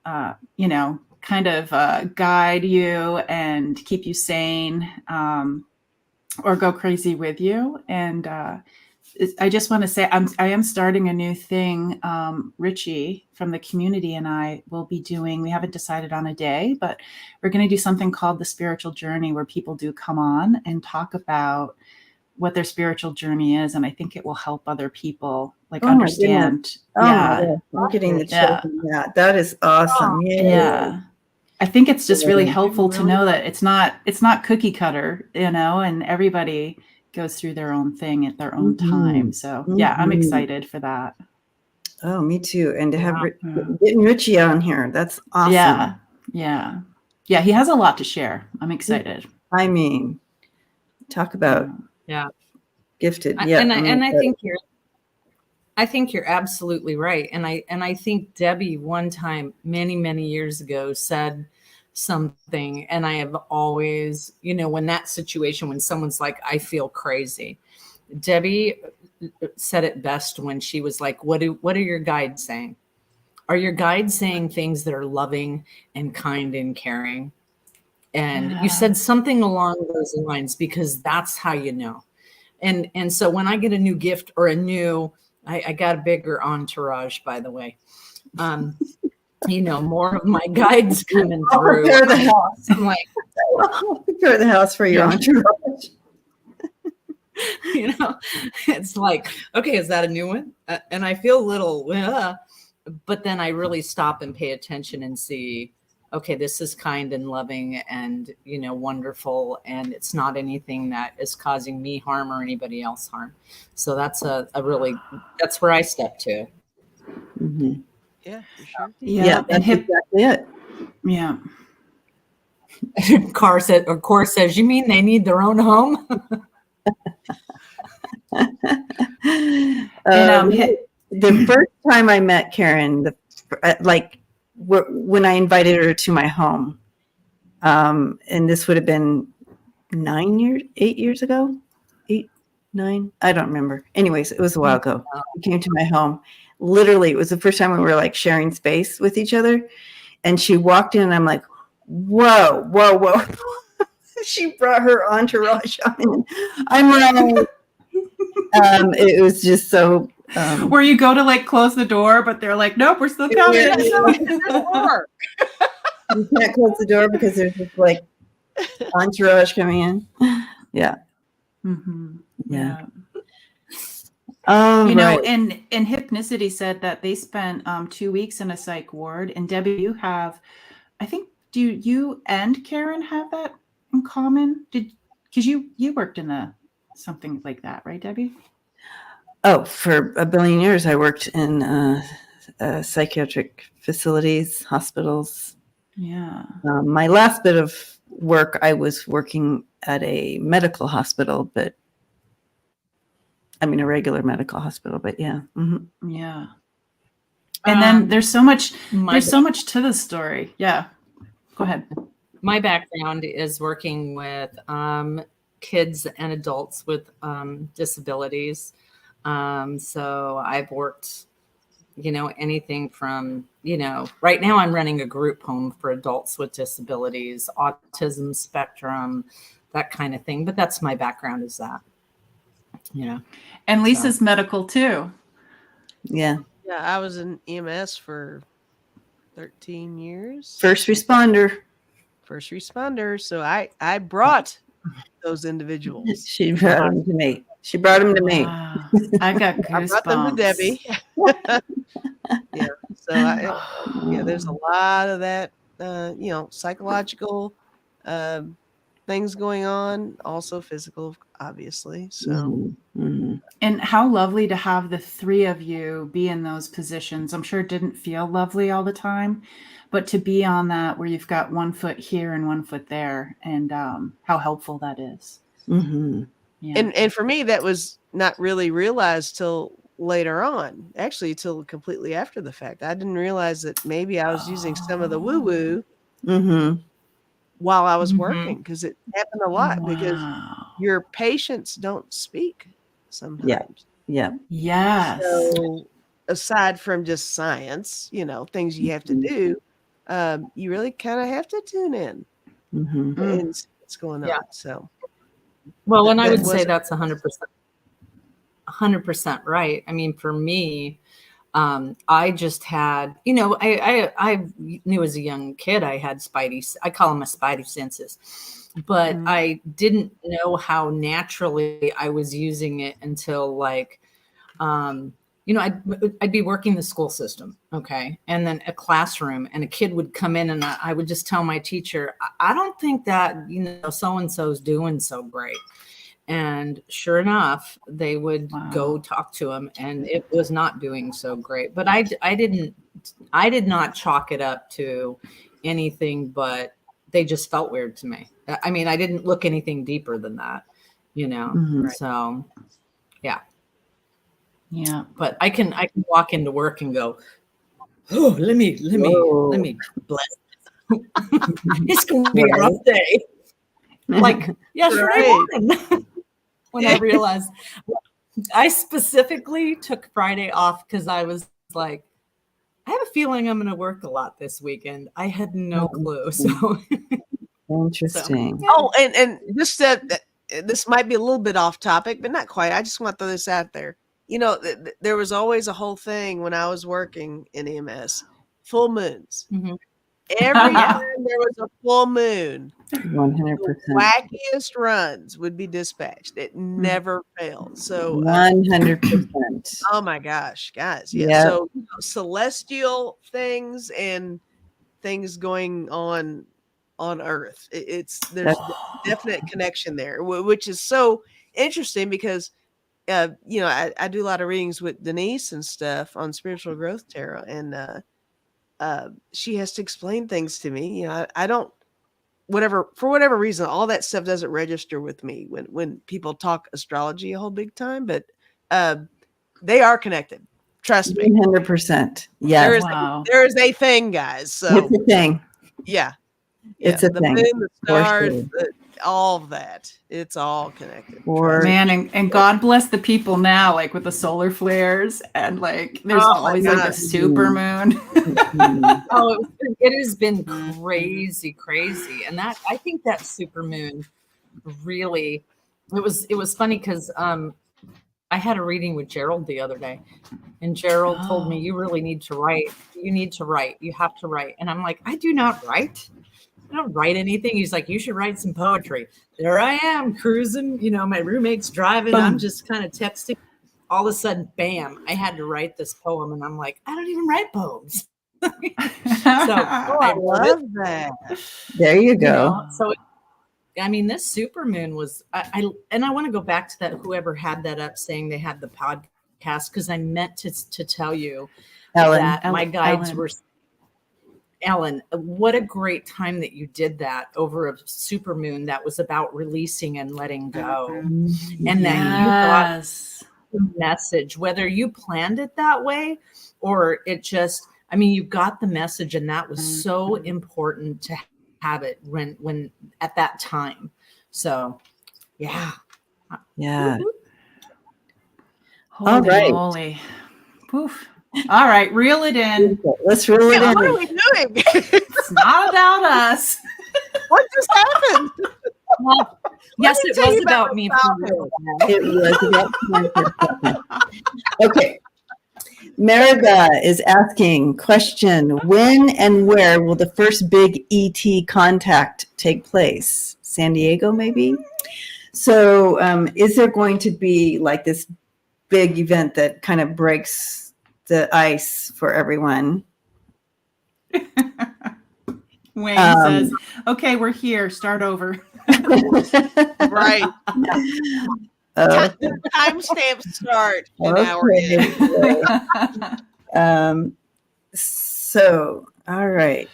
kind of guide you and keep you sane, or go crazy with you. And I just want to say I am starting a new thing. Richie from the community and I will be doing, we haven't decided on a day, but we're going to do something called the spiritual journey, where people do come on and talk about what their spiritual journey is. And I think it will help other people understand. I'm getting the children. Yeah, that is awesome. Yeah. I think it's just really helpful to know that it's not cookie cutter, and everybody goes through their own thing at their own time. So I'm excited for that. Oh, me too. And to have getting Richie on here, that's awesome. Yeah. He has a lot to share. I'm excited. I mean, talk about gifted. I think you're absolutely right. And I think Debbie one time many years ago said something, and I have always, when that situation, when someone's like, I feel crazy, Debbie said it best when she was like, what are your guides saying? Are your guides saying things that are loving and kind and caring? And you said something along those lines, because that's how you know. And so when I get a new gift or I got a bigger entourage, by the way. More of my guides coming through. Prepare the house. I'm like, prepare the house for your entourage. It's like, okay, is that a new one? And I feel a little, but then I really stop and pay attention and see, okay, this is kind and loving and, wonderful. And it's not anything that is causing me harm or anybody else harm. So that's that's where I step to. Mm-hmm. Yeah, for sure. Yeah, and that's exactly it. Yeah. Core says, you mean they need their own home? The first time I met Karen, when I invited her to my home, and this would have been 8 years ago, 8, 9, I don't remember. Anyways, it was a while ago. She came to my home. Literally, it was the first time we were like sharing space with each other. And she walked in and I'm like, whoa, whoa, whoa. She brought her entourage on. I'm like, it was just so. Where you go to like close the door, but they're like, nope, we're still coming. You can't close the door because there's this like entourage coming in. Yeah. Mm-hmm. Yeah. And Hypnicity said that they spent 2 weeks in a psych ward. And Debbie, you have, I think, do you and Karen have that in common? Because you worked in something like that, right, Debbie? Oh, for a billion years, I worked in psychiatric facilities, hospitals. Yeah. My last bit of work, I was working at a medical hospital, but a regular medical hospital, but yeah. Mm-hmm. Yeah. And then there's so much to the story. Yeah. Go ahead. My background is working with kids and adults with disabilities. So I've worked, anything from, right now I'm running a group home for adults with disabilities, autism spectrum, that kind of thing. But that's my background, is that. And Lisa's medical too. Yeah. Yeah, I was in EMS for 13 years. First responder. So I brought those individuals. She brought them to me. Wow. I got goosebumps. I brought them to Debbie. Yeah. So there's a lot of that, psychological things going on, also physical, obviously. So. Mm-hmm. And how lovely to have the three of you be in those positions. I'm sure it didn't feel lovely all the time, but to be on that where you've got 1 foot here and 1 foot there, and how helpful that is. Mm-hmm. Yeah. And for me, that was not really realized till later on, actually till completely after the fact. I didn't realize that maybe I was using some of the woo-woo while I was working, because it happened a lot. Because your patients don't speak sometimes. Yeah. Yes. So aside from just science, things you have to do, you really kind of have to tune in and see what's going on. So, well, and I would say that's 100% right. I mean, for me, I just had, I knew as a young kid, I had I call them my spidey senses, but I didn't know how naturally I was using it until I'd be working the school system. Okay. And then a classroom, and a kid would come in, and I would just tell my teacher, I don't think that, so-and-so's doing so great. And sure enough, they would go talk to him, and it was not doing so great. But I did not chalk it up to anything, but they just felt weird to me. I mean, I didn't look anything deeper than that, So, yeah. Yeah. But I can walk into work and go, oh, let me bless. It's going to be a rough day. Like yesterday morning. When I realized, I specifically took Friday off because I was like, I have a feeling I'm going to work a lot this weekend. I had no clue. So interesting. Oh, and just this might be a little bit off topic, but not quite. I just want to throw this out there. There was always a whole thing when I was working in EMS, full moons. Every time there was a full moon, 100%. the wackiest runs would be dispatched. It never failed. So 100%. oh my gosh, guys. Yeah. Yep. So celestial things and things going on Earth. There's definite connection there, which is so interesting because I do a lot of readings with Denise and stuff on spiritual growth tarot, and she has to explain things to me. I don't for whatever reason, all that stuff doesn't register with me when people talk astrology a whole big time, but they are connected. Trust me. 100%. Yes. There is a thing, guys. So it's a thing. Yeah. It's a the thing. moon, the stars, Sure. all of that. It's all connected. Man, and God bless the people now, like with the solar flares and like there's always like a super moon. It has been crazy. And that I think that super moon really it was funny because I had a reading with Gerald the other day, and Gerald told me, you really need to write. You need to write. You have to write. And I'm like, I do not write. I don't write anything. He's like, you should write some poetry. There I am cruising, my roommate's driving. Boom. I'm just kind of texting. All of a sudden, bam, I had to write this poem. And I'm like, I don't even write poems. I love that. There you go. So this super moon was, I want to go back to that, whoever had that up saying they had the podcast, because I meant to tell you that my guides were, Ellen, what a great time that you did that over a super moon that was about releasing and letting go. And then you got the message, whether you planned it that way or it just, you got the message, and that was so important to have it when at that time. So yeah. Holy moly. Poof. All right, reel it in. Let's reel it in. What are we doing? It's not about us. What just happened? Well, yes, it was about me. It was about me. Okay. Merida is asking, question, when and where will the first big ET contact take place? San Diego, maybe? So is there going to be like this big event that kind of breaks the ice for everyone? Wayne says, okay, we're here. Start over. Right. Timestamp start an hour in. So, all right.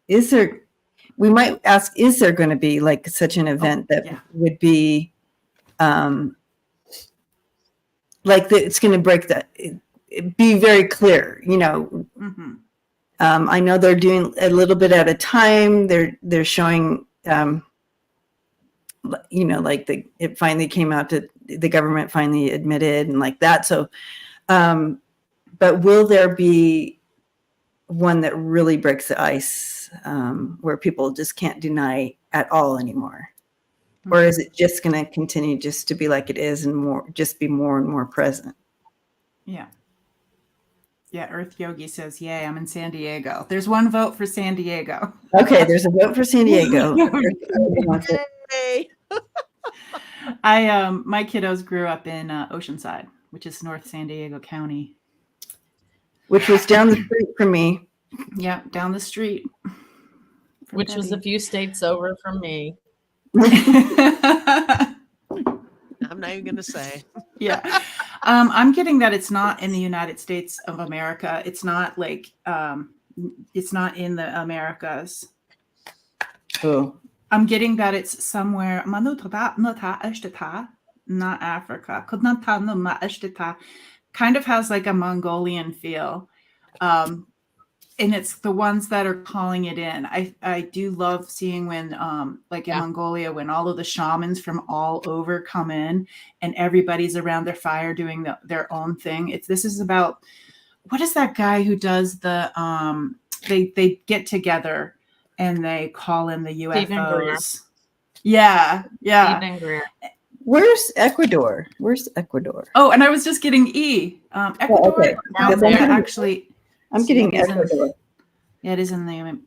We might ask, is there going to be like such an event that would be it's going to break that? Be very clear, I know they're doing a little bit at a time. They're showing, it finally came out that the government finally admitted and like that. So, but will there be one that really breaks the ice, where people just can't deny at all anymore? Or is it just going to continue just to be like it is and be more and more present? Yeah. Yeah, Earth Yogi says, yay, I'm in San Diego. There's one vote for San Diego. Okay, there's a vote for San Diego. Yay. My kiddos grew up in Oceanside, which is North San Diego County. Which was down the street from me. Yeah, down the street. Which was a few states over from me. I'm not even going to say. Yeah. I'm getting that it's not in the United States of America. It's not like, it's not in the Americas. Oh. I'm getting that it's somewhere, not Africa. Kind of has like a Mongolian feel. And it's the ones that are calling it in. I do love seeing when, in Mongolia, when all of the shamans from all over come in and everybody's around their fire doing their own thing. This is about, what is that guy who does the, they get together and they call in the UFOs. Yeah. Where's Ecuador? Oh, and I was just getting E. Ecuador. Okay. Actually, I'm getting Ecuador. Yeah, it is in the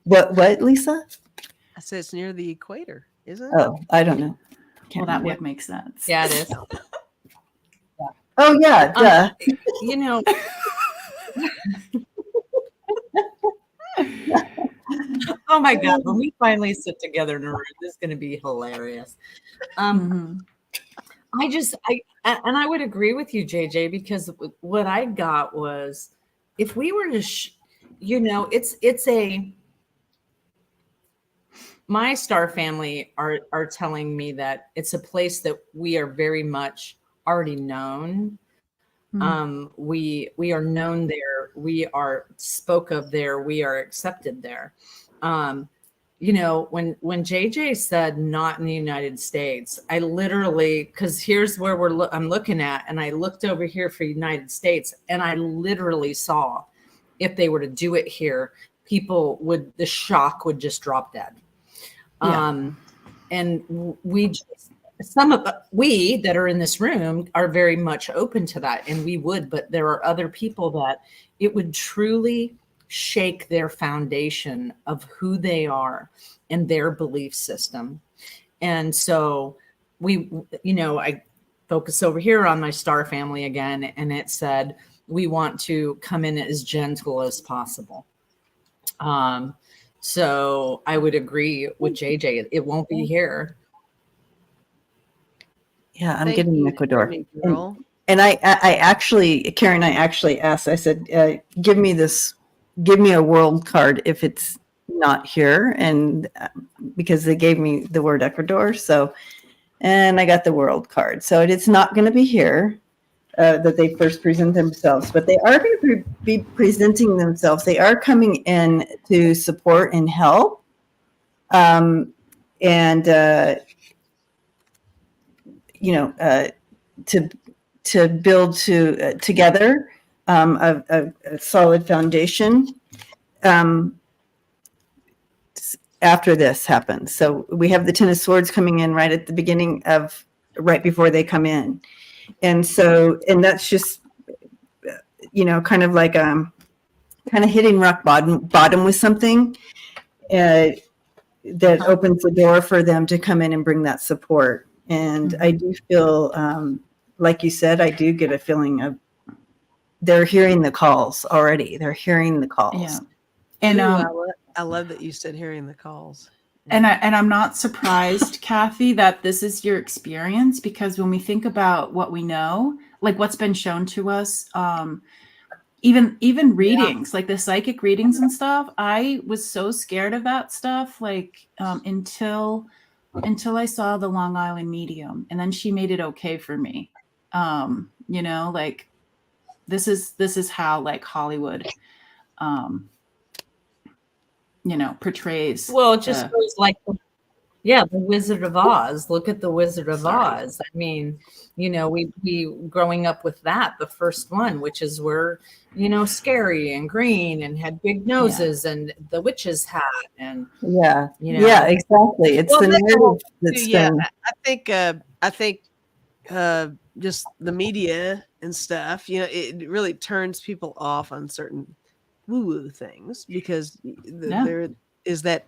What, Lisa? I said it's near the equator, isn't it? Oh, I don't know. well, that remember. would make sense. Yeah, it is. Oh yeah, duh. You know, oh my God, when we finally sit together in a room, this is going to be hilarious. Mhm. And I would agree with you, JJ, because what I got was if we were to, my star family are telling me that it's a place that we are very much already known. We are known there. We are spoke of there. We are accepted there. When JJ said not in the United States, I literally, because here's where I'm looking at, and I looked over here for United States, and I literally saw if they were to do it here, the shock would just drop dead. Yeah. And we that are in this room are very much open to that, and we would, but there are other people that it would truly shake their foundation of who they are and their belief system. And so I focus over here on my star family again, and it said we want to come in as gentle as possible. So I would agree with JJ. It won't be here. Yeah, I'm Thank getting you, Ecuador. Army girl. And I actually, Karen, I actually asked, I said, give me a world card if it's not here. And because they gave me the word Ecuador. And I got the world card. So it's not going to be here that they first present themselves, but they are going to be presenting themselves. They are coming in to support and help. To build together a solid foundation after this happens. So we have the Ten of Swords coming in right at the beginning right before they come in. And that's just, kind of like kind of hitting rock bottom with something that opens the door for them to come in and bring that support. And I do feel, like you said, I do get a feeling of they're hearing the calls already. They're hearing the calls. Yeah. And I love that you said hearing the calls. and I'm not surprised, Kathy, that this is your experience, because when we think about what we know, like what's been shown to us, even readings, like the psychic readings and stuff, I was so scared of that stuff, like until I saw the Long Island medium, and then she made it okay for me. Like this is how like Hollywood portrays. Well, it just goes like, the Wizard of Oz. Look at the Wizard of Oz. I mean, we growing up with that, the first one, which is where, scary and green and had big noses and the witch's hat and yeah, exactly. It's the narrative that's been. I think just the media and stuff, it really turns people off on certain woo-woo things because there is that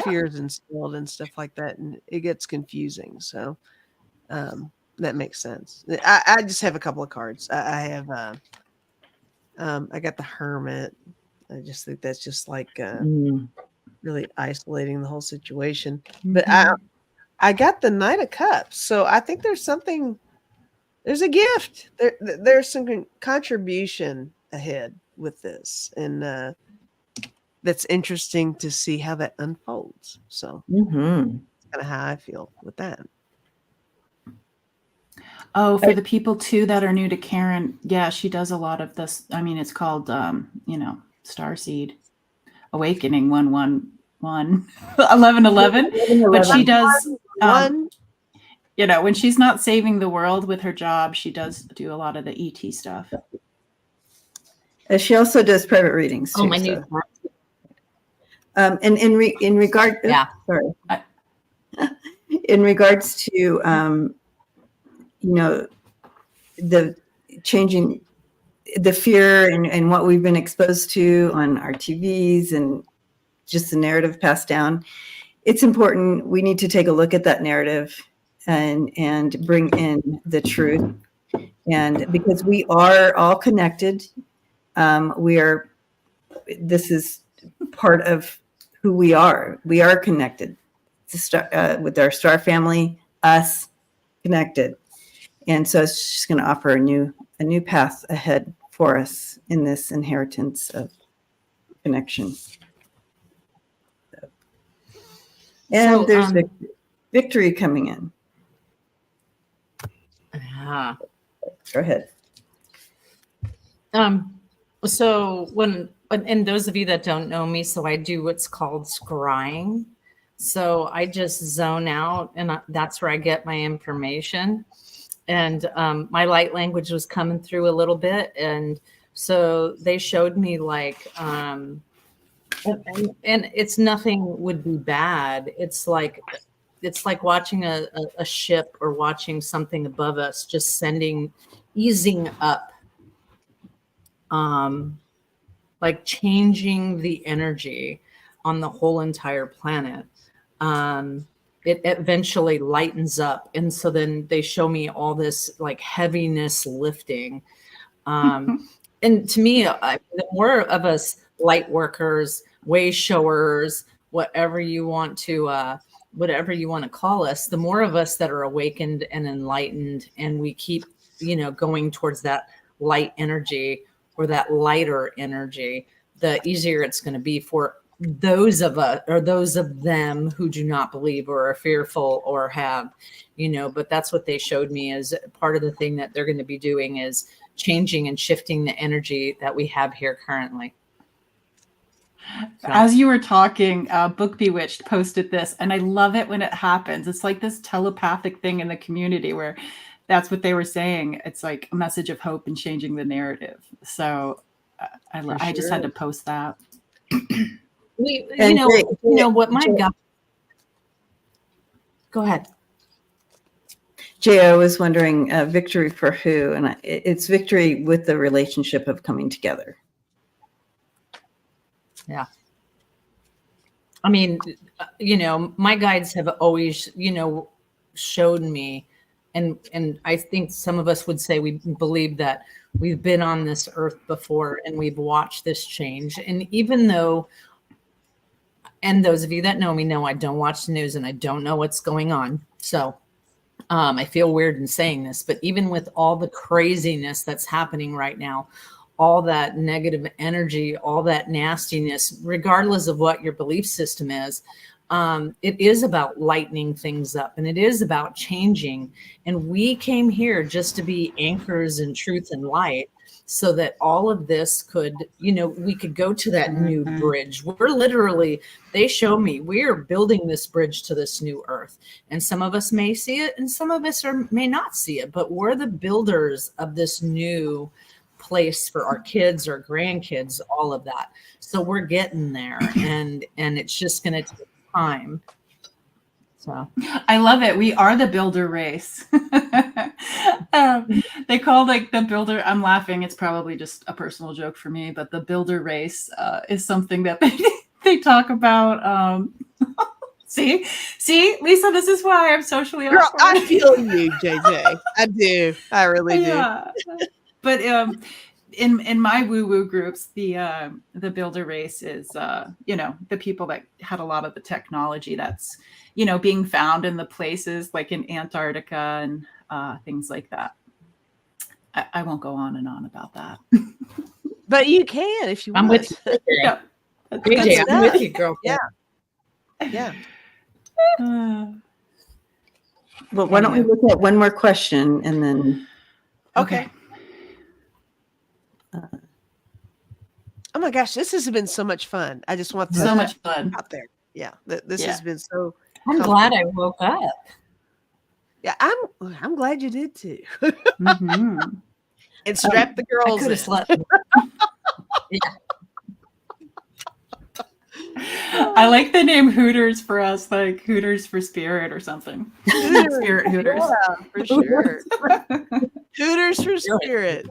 fear is instilled and stuff like that, and it gets confusing. So that makes sense. I just have a couple of cards. I have I got the Hermit. I just think that's just like really isolating the whole situation. But I got the Knight of Cups, so I think there's a gift. There's some contribution ahead with this, and that's interesting to see how that unfolds. So that's kind of how I feel with that. Oh, for the people too that are new to Karen, yeah, she does a lot of this. I mean, it's called Starseed Awakening 111 1111. But she does when she's not saving the world with her job, she does do a lot of the ET stuff. She also does private readings too. Oh, my new. And in regard, sorry, in regards to the changing the fear and what we've been exposed to on our TVs and just the narrative passed down, it's important. We need to take a look at that narrative and bring in the truth. And because we are all connected, this is part of who we are. We are connected with our star family, us connected. And so it's just going to offer a new path ahead for us in this inheritance of connection. And So, there's victory coming in. Go ahead. So and those of you that don't know me, so I do what's called scrying. So I just zone out, and that's where I get my information. And my light language was coming through a little bit, and so they showed me like, and it's nothing would be bad. It's like watching a ship or watching something above us, just easing up. Like changing the energy on the whole entire planet. It eventually lightens up. And so then they show me all this like heaviness lifting. And to me, the more of us light workers, way showers, whatever you want to call us, the more of us that are awakened and enlightened, and we keep, going towards that light energy or that lighter energy, the easier it's going to be for those of us or those of them who do not believe or are fearful or have, but that's what they showed me as part of the thing that they're going to be doing is changing and shifting the energy that we have here currently. So. As you were talking, Book Bewitched posted this, and I love it when it happens. It's like this telepathic thing in the community where that's what they were saying. It's like a message of hope and changing the narrative. So I just had to post that. What my God. Go ahead. Jay, I was wondering, victory for who? And it's victory with the relationship of coming together. Yeah. I mean, my guides have always, showed me, and I think some of us would say we believe that we've been on this earth before and we've watched this change. And even though, and those of you that know me know I don't watch the news and I don't know what's going on. So I feel weird in saying this, but even with all the craziness that's happening right now, all that negative energy, all that nastiness, regardless of what your belief system is, it is about lightening things up, and it is about changing. And we came here just to be anchors in truth and light, so that all of this could, we could go to that new bridge. We're literally, they show me, we are building this bridge to this new earth. And some of us may see it and some of us may not see it, but we're the builders of this new place for our kids or grandkids, all of that. So we're getting there, and it's just going to take time. So I love it. We are the builder race. They call like the builder. I'm laughing. It's probably just a personal joke for me, but the builder race is something that they talk about. See, Lisa, this is why I'm socially Girl, awkward. I feel you, JJ. I do. I really do. Yeah. But in my woo-woo groups, the builder race is the people that had a lot of the technology that's being found in the places like in Antarctica and things like that. I won't go on and on about that. But you can if you want. I'm with you. Yeah. JJ, I'm with you, girl. Yeah. Well, why don't we look at one more question and then? Okay. Oh my gosh, this has been so much fun. I just want So much fun out there. Yeah, this has been so. I'm glad I woke up. Yeah, I'm glad you did too. Mm-hmm. And strap the I girls could in. have slept. Yeah. I like the name Hooters for us, like Hooters for Spirit or something. Spirit Hooters. Yeah, for sure. Hooters for Spirit.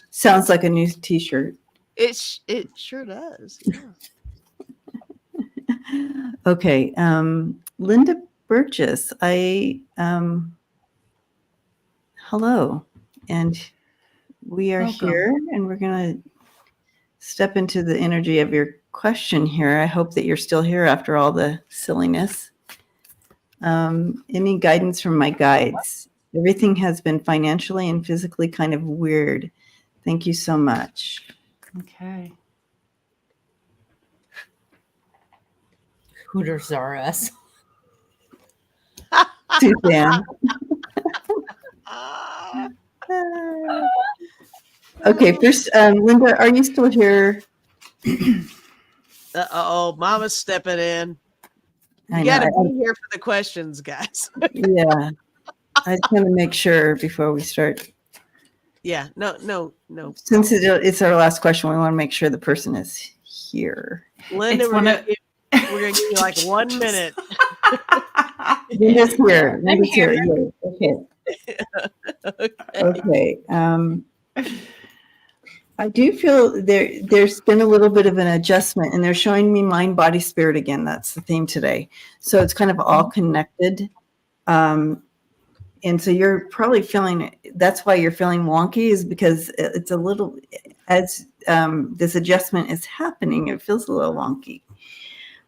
Sounds like a new T-shirt. It sure does. Yeah. Okay, Linda Burgess. Hello, and we are Welcome. here, and we're gonna step into the energy of your question here. I hope that you're still here after all the silliness. Any guidance from my guides? Everything has been financially and physically kind of weird. Thank you so much. Okay. Hooters R Us. Suzanne. Okay, first, Linda, are you still here? Oh, Mama's stepping in. I You know. got to be here for the questions, guys. Yeah, I just want to make sure before we start. Yeah, no. Since it's our last question, we want to make sure the person is here. Linda, It's we're one gonna of- give you like 1 minute. Linda's here. I'm Linda's here. here. Okay. I do feel there's been a little bit of an adjustment, and they're showing me mind, body, spirit again. That's the theme today. So it's kind of all connected. And so you're probably feeling, that's why you're feeling wonky, is because it's a little, as this adjustment is happening, it feels a little wonky.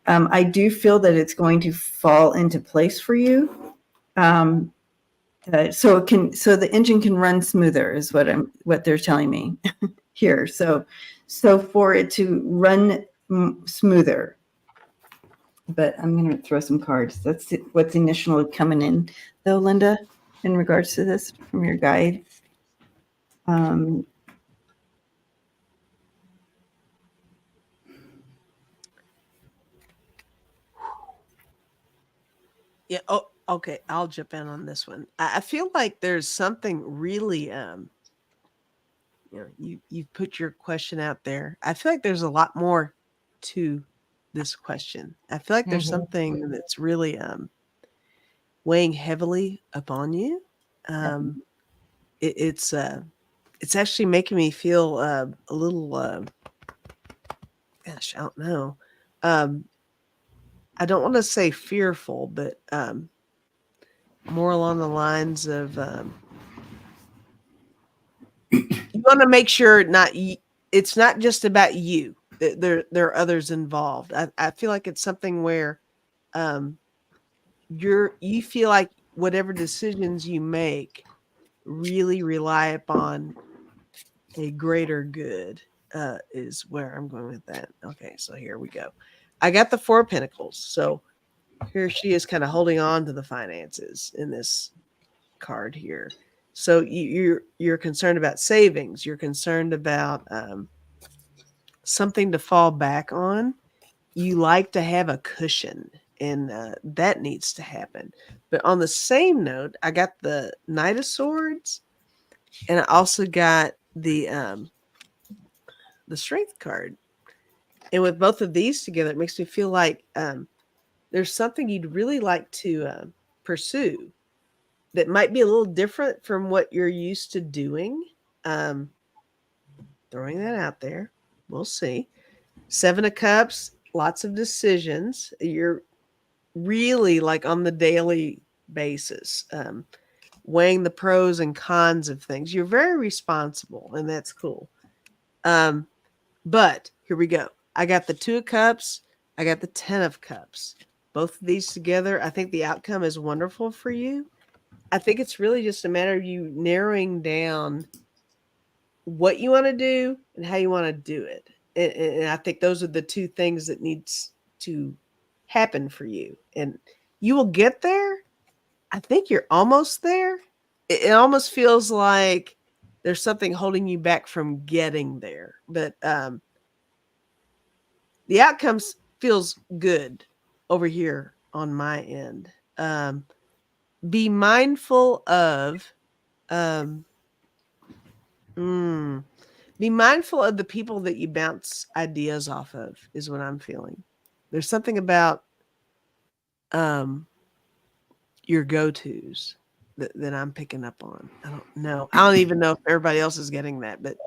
I do feel that it's going to fall into place for you. So the engine can run smoother is what they're telling me here. So for it to run smoother, but I'm going to throw some cards. That's what's initially coming in though, Linda, in regards to this from your guide. Yeah. Oh, okay. I'll jump in on this one. I feel like there's something really, you put your question out there. I feel like there's a lot more to this question. I feel like there's something that's really weighing heavily upon you. It's actually making me feel a little, gosh, I don't know. I don't want to say fearful, but more along the lines of you want to make sure it's not just about you. There are others involved. I feel like it's something where you feel like whatever decisions you make really rely upon a greater good, is where I'm going with that. Okay, so here we go. I got the 4 of Pentacles. So here she is kind of holding on to the finances in this card here. So you're concerned about savings. You're concerned about something to fall back on. You like to have a cushion, and that needs to happen. But on the same note, I got the Knight of Swords, and I also got the Strength card. And with both of these together, it makes me feel like there's something you'd really like to pursue that might be a little different from what you're used to doing. Throwing that out there. We'll see. 7 of Cups, lots of decisions. You're really like on the daily basis, weighing the pros and cons of things. You're very responsible, and that's cool. But here we go. I got the 2 of Cups. I got the 10 of Cups. Both of these together, I think the outcome is wonderful for you. I think it's really just a matter of you narrowing down what you want to do and how you want to do it. And I think those are the 2 things that needs to happen for you. And you will get there. I think you're almost there. It almost feels like there's something holding you back from getting there. But the outcomes feels good over here on my end. Be mindful of be mindful of the people that you bounce ideas off of, is what I'm feeling. There's something about your go-tos. that I'm picking up on. I don't know. I don't even know if everybody else is getting that, but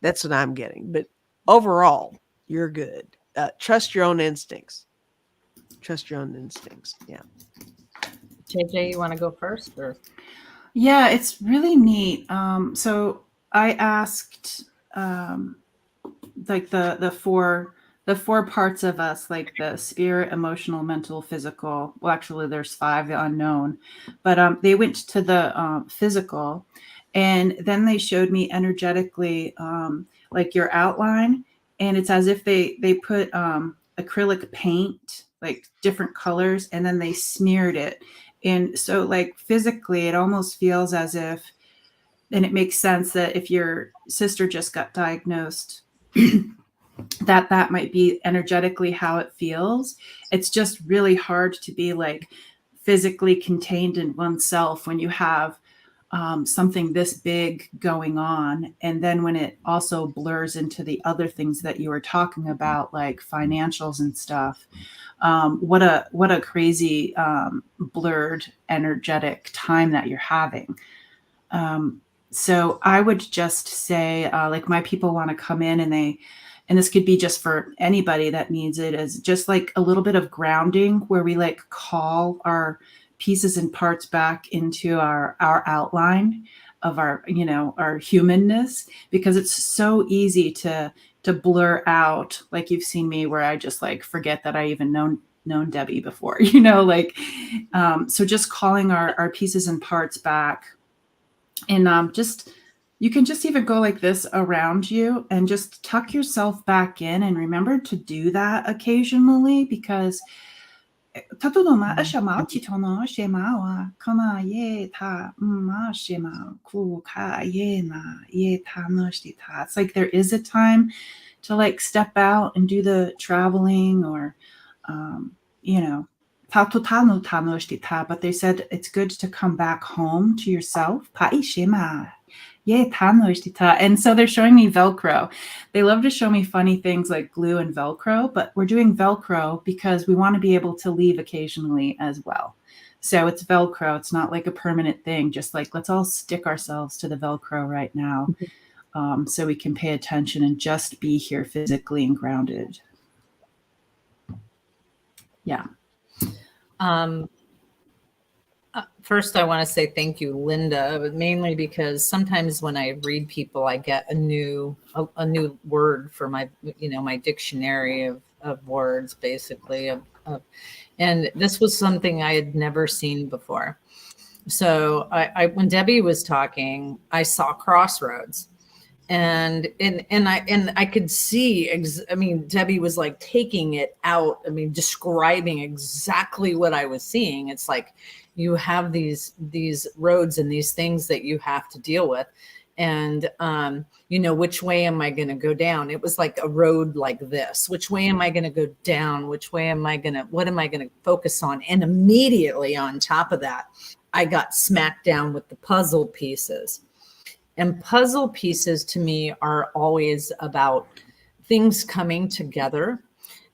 that's what I'm getting. But overall, you're good. Trust your own instincts. Trust your own instincts. Yeah. JJ, you want to go first? Or? Yeah, it's really neat. So I asked like the four parts of us, like the spirit, emotional, mental, physical. Well, actually, there's five, the unknown, but they went to the physical, and then they showed me energetically like your outline, and it's as if they put acrylic paint, like different colors, and then they smeared it. And so, like physically, it almost feels as if, and it makes sense that if your sister just got diagnosed, that might be energetically how it feels. It's just really hard to be like physically contained in oneself when you have something this big going on, and then when it also blurs into the other things that you were talking about, like financials and stuff. What a crazy blurred energetic time that you're having. So I would just say, like, my people want to come in, and this could be just for anybody that needs it, as just like a little bit of grounding where we like call our pieces and parts back into our outline of our, our humanness, because it's so easy to blur out, like you've seen me, where I just like forget that I even known Debbie before, so just calling our pieces and parts back. And just, you can just even go like this around you and just tuck yourself back in, and remember to do that occasionally, because it's like there is a time to like step out and do the traveling, or you know, but they said it's good to come back home to yourself. And so they're showing me Velcro. They love to show me funny things like glue and Velcro, but we're doing Velcro because we want to be able to leave occasionally as well. So it's Velcro. It's not like a permanent thing. Just like, let's all stick ourselves to the Velcro right now, so we can pay attention and just be here physically and grounded. Yeah. First, I want to say thank you, Linda, but mainly because sometimes when I read people, I get a new word for my, my dictionary of words, basically. And this was something I had never seen before. So I when Debbie was talking, I saw crossroads. And I could see, Debbie was like taking it out. Describing exactly what I was seeing. It's like you have these roads and these things that you have to deal with. And, which way am I going to go down? It was like a road like this. Which way am I going to go down? What am I going to focus on? And immediately on top of that, I got smacked down with the puzzle pieces. And puzzle pieces to me are always about things coming together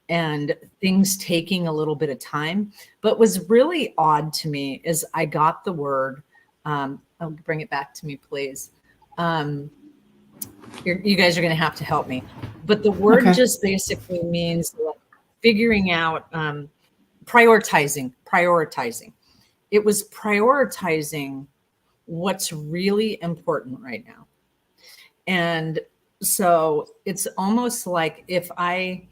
and things taking a little bit of time. But what's really odd to me is I got the word, bring it back to me, please. You guys are going to have to help me. But the word just basically means figuring out, prioritizing. It was prioritizing what's really important right now. And so it's almost like if I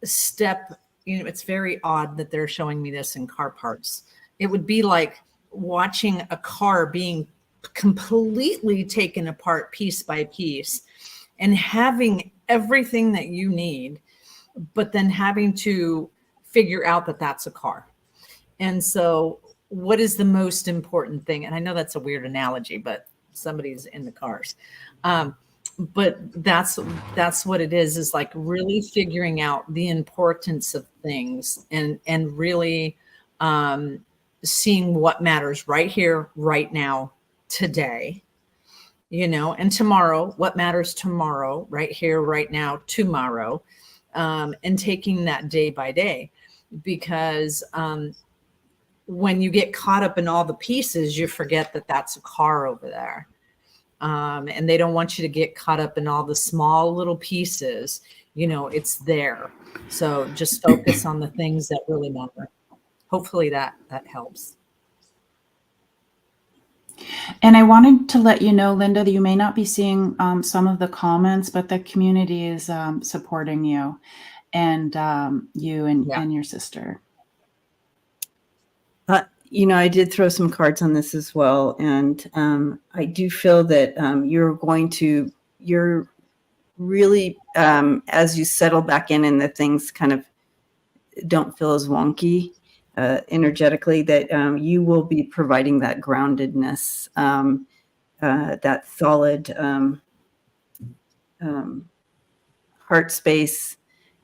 step, it's very odd that they're showing me this in car parts. It would be like watching a car being completely taken apart piece by piece and having everything that you need, but then having to figure out that that's a car. And so what is the most important thing? And I know that's a weird analogy, but somebody's in the cars. But that's what it is like really figuring out the importance of things and really seeing what matters right here, right now, today, and tomorrow, what matters tomorrow, right here, right now, tomorrow, and taking that day by day, because when you get caught up in all the pieces, you forget that that's a car over there. And they don't want you to get caught up in all the small little pieces. It's there. So just focus on the things that really matter. Hopefully that helps. And I wanted to let you know, Linda, that you may not be seeing some of the comments, but the community is supporting you and you and your sister. I did throw some cards on this as well. And I do feel that you're really, as you settle back in and the things kind of don't feel as wonky energetically, that you will be providing that groundedness, that solid heart space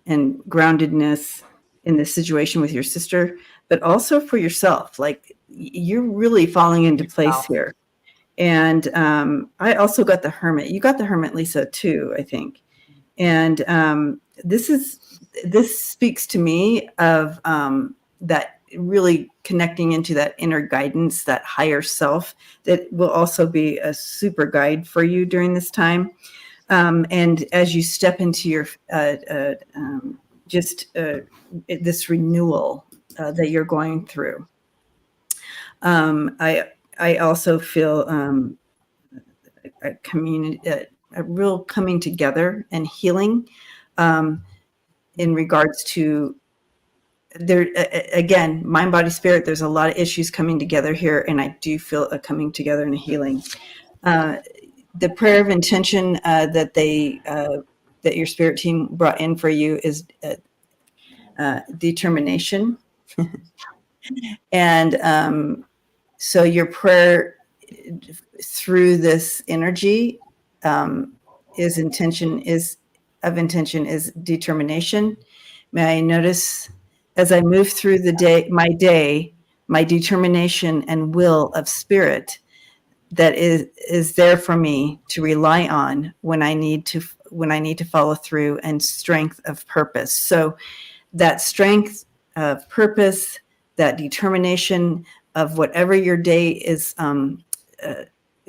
and groundedness in the situation with your sister, but also for yourself. Like, you're really falling into place here. And I also got the Hermit. You got the Hermit, Lisa, too, I think. And this speaks to me of that really connecting into that inner guidance, that higher self, that will also be a super guide for you during this time. And as you step into your this renewal that you're going through, I also feel a real coming together and healing in regards to there. Again, mind, body, spirit. There's a lot of issues coming together here, and I do feel a coming together and a healing. The prayer of intention that your spirit team brought in for you is determination. And so your prayer through this energy is determination. May I notice as I move through my determination and will of spirit that is there for me to rely on when I need to follow through, and strength of purpose. So that strength of purpose, that determination of whatever your day is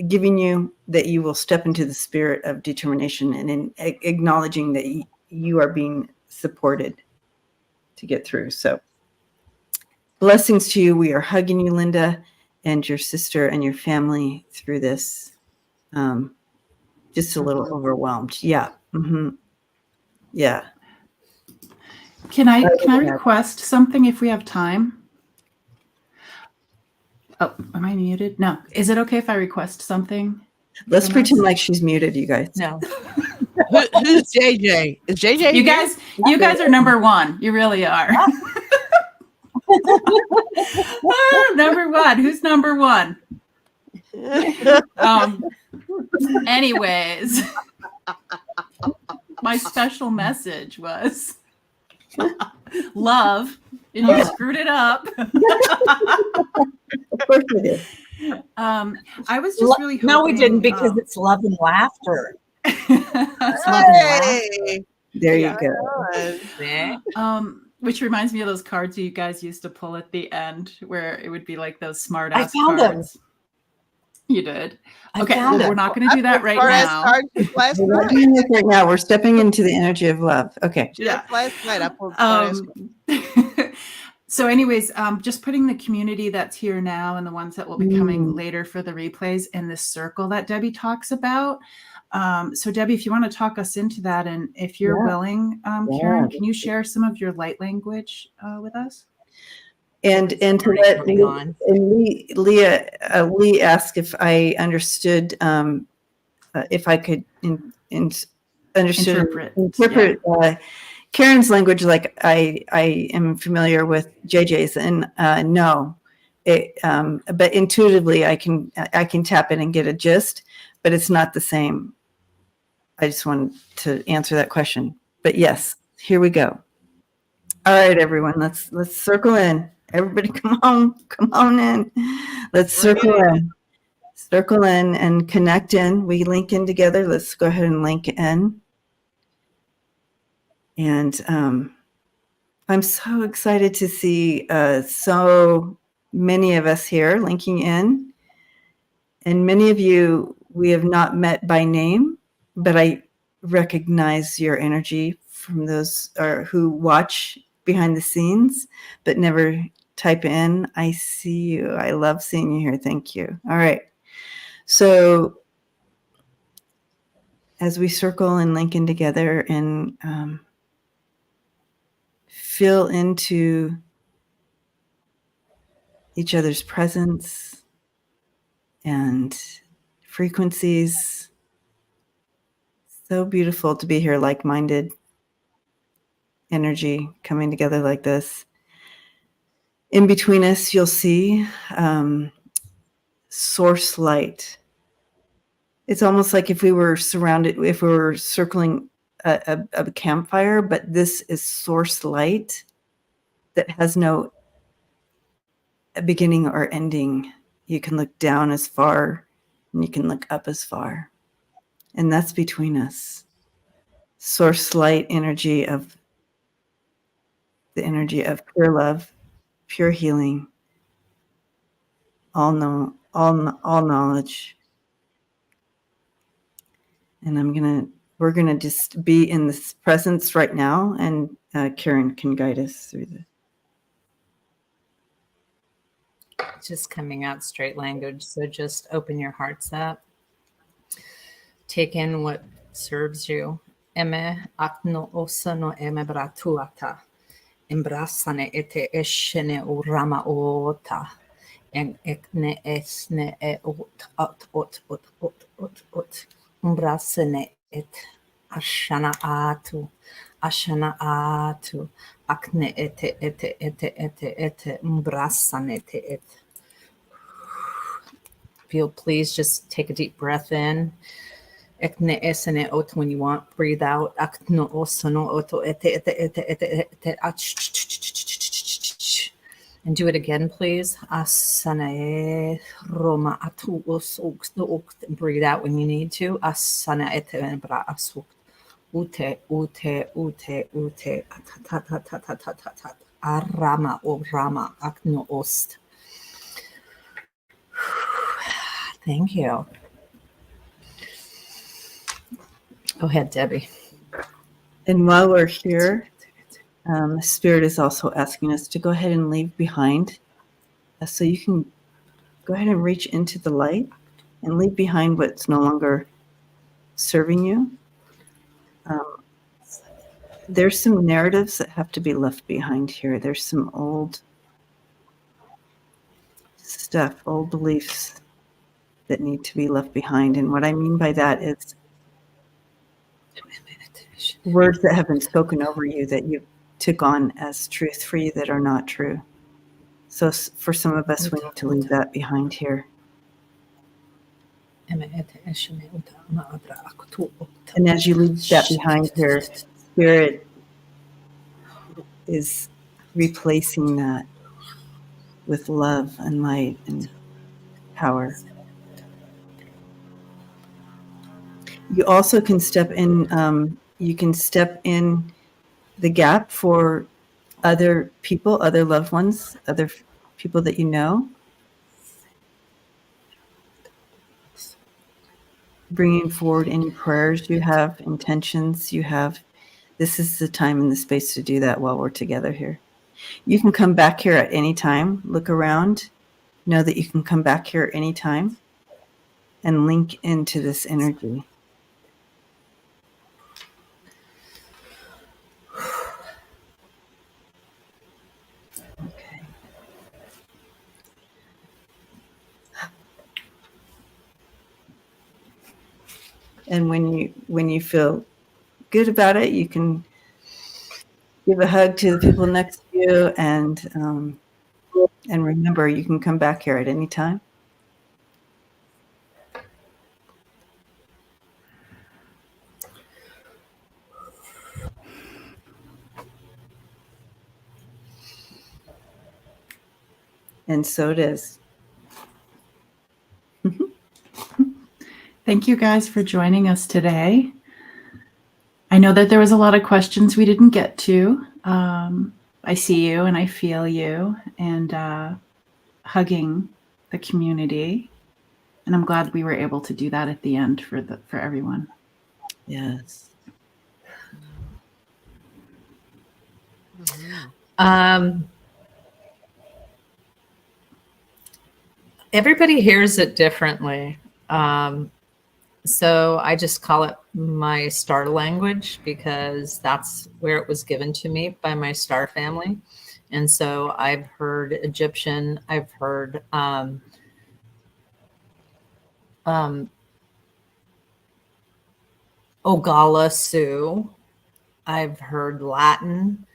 giving you, that you will step into the spirit of determination and in acknowledging that you are being supported to get through. So blessings to you. We are hugging you, Linda, and your sister and your family through this. Just a little overwhelmed. Yeah. Mm-hmm. Yeah. Can I request something if we have time? Oh, am I muted? No. Is it okay if I request something? Let's pretend like she's muted, you guys. No. Who's JJ? Is JJ? You guys are number one. You really are. Number one. Who's number one? Anyways, my special message was love, and you screwed it up. Of course we did. I was just really hoping. No, we didn't, because it's love and laughter. It's love and Hey, There you go. which reminds me of those cards you guys used to pull at the end, where it would be like those smart ass I found cards. them. You did. I Okay, found well, we're them. not going to do that right now. Last We're night. doing this right now. We're stepping into the energy of love. Okay. Yeah. Last night I pulled So anyways, just putting the community that's here now and the ones that will be coming later for the replays in this circle that Debbie talks about. So Debbie, if you want to talk us into that, and if you're willing, Karen, can you share some of your light language with us? And to let Lee asked if I understood, if I could interpret Karen's language, like I am familiar with JJ's, and no, but intuitively I can tap in and get a gist, but it's not the same. I just wanted to answer that question, but yes, here we go. All right, everyone, let's circle in. Everybody, come on in. Let's circle in and connect in. We link in together. Let's go ahead and link in. And I'm so excited to see so many of us here linking in. And many of you we have not met by name, but I recognize your energy from those who watch behind the scenes, but never type in. I see you. I love seeing you here. Thank you. All right. So as we circle and link in together and feel into each other's presence and frequencies, so beautiful to be here, like-minded energy coming together like this. In between us, you'll see source light. It's almost like if we were circling a campfire, but this is source light that has no beginning or ending. You can look down as far and you can look up as far. And that's between us. Source light energy of the energy of pure love, pure healing, all knowledge. And we're gonna just be in this presence right now, and Karen can guide us through this. Just coming out straight language. So just open your hearts up. Take in what serves you. Eme akno osano eme bratuata. Embrasane ete eshene urama ota. En ekne esne e ot. Umbrasane et ashana atu. Ashana atu. Akne ete. Umbrasane et. Feel, please just take a deep breath in. Ekne esene ot when you want. Breathe out. Akno osano oto ete. And do it again, please. Asana roma atu os. Breathe out when you need to. Asana ete bra asuk. Ute. Arama o rama akno ost. Thank you. Go ahead, Debbie. And while we're here, Spirit is also asking us to go ahead and leave behind. So you can go ahead and reach into the light and leave behind what's no longer serving you. There's some narratives that have to be left behind here. There's some old stuff, old beliefs that need to be left behind. And what I mean by that is words that have been spoken over you that you took on as truth for you that are not true. So for some of us, we need to leave that behind here. And as you leave that behind here, Spirit is replacing that with love and light and power. You also can step in. You can step in the gap for other people, other loved ones, other people that you know. Bringing forward any prayers you have, intentions you have. This is the time and the space to do that while we're together here. You can come back here at any time. Look around. Know that you can come back here at any time and link into this energy. Okay. And when you feel good about it, you can give a hug to the people next to you, and remember, you can come back here at any time. And so it is. Thank you guys for joining us today. I know that there was a lot of questions we didn't get to. I see you and I feel you. And hugging the community. And I'm glad we were able to do that at the end for everyone. Yes. Everybody hears it differently. So I just call it my star language because that's where it was given to me by my star family. And so I've heard Egyptian, I've heard Ogala Sioux, I've heard Latin.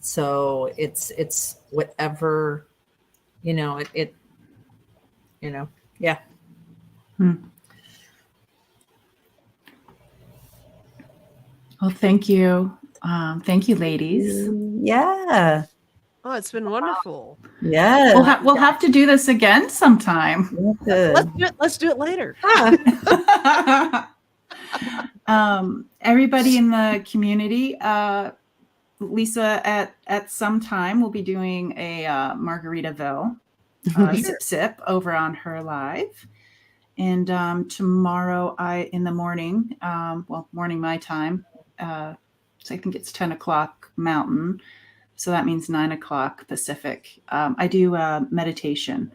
So it's whatever, it yeah. Well, thank you. Thank you, ladies. Yeah. Oh, it's been wonderful. Yeah. We'll have to do this again sometime. Let's do it later. Everybody in the community, Lisa at some time will be doing a Margaritaville sip over on her live. And tomorrow in the morning, morning my time, so I think it's 10 o'clock Mountain. So that means 9 o'clock Pacific. I do meditation.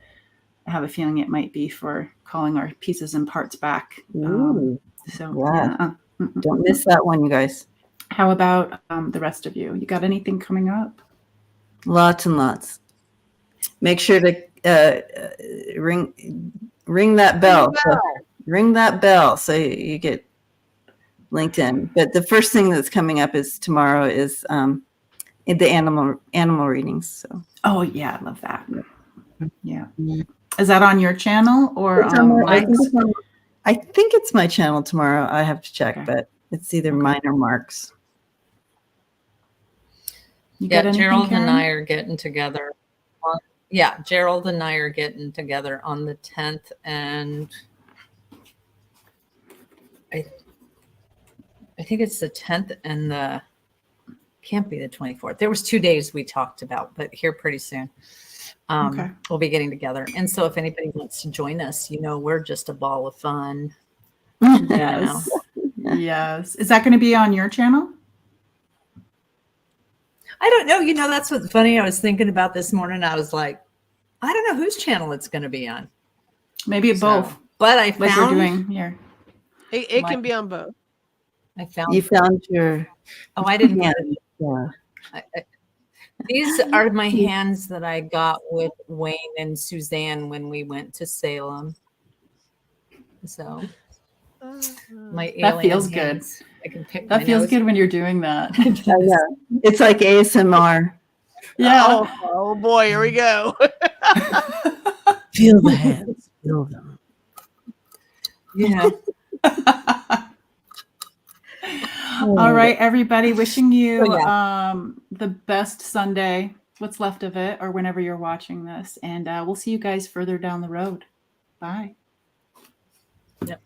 I have a feeling it might be for calling our pieces and parts back. Ooh, Yeah. Don't miss that one, you guys. How about the rest of you? You got anything coming up? Lots and lots. Make sure to ring that bell. Ring that bell so you get linked in. But the first thing that's coming up is tomorrow is the animal readings. So. Oh yeah, I love that. Yeah. Is that on your channel or Mike's? I think it's my channel tomorrow. I have to check, but it's either mine or Mark's. Gerald and I are getting together. Gerald and I are getting together on the 10th, and I think it's the 10th and can't be the 24th. There was 2 days we talked about, but here pretty soon. We'll be getting together. And so if anybody wants to join us, we're just a ball of fun. Yes. Yes. Is that going to be on your channel? I don't know. That's what's funny. I was thinking about this morning. I was like, I don't know whose channel it's going to be on. Maybe both. But I found like we're doing here. It can be on both. You found your. Oh, I didn't. Yeah. These are my hands that I got with Wayne and Suzanne when we went to Salem. So my that feels hands, good. I can pick. That feels good when you're doing that. It's like ASMR. Yeah. Oh boy, here we go. Feel the hands. Feel them. Yeah. All right, everybody. Wishing you the best Sunday, what's left of it, or whenever you're watching this. And we'll see you guys further down the road. Bye. Yep.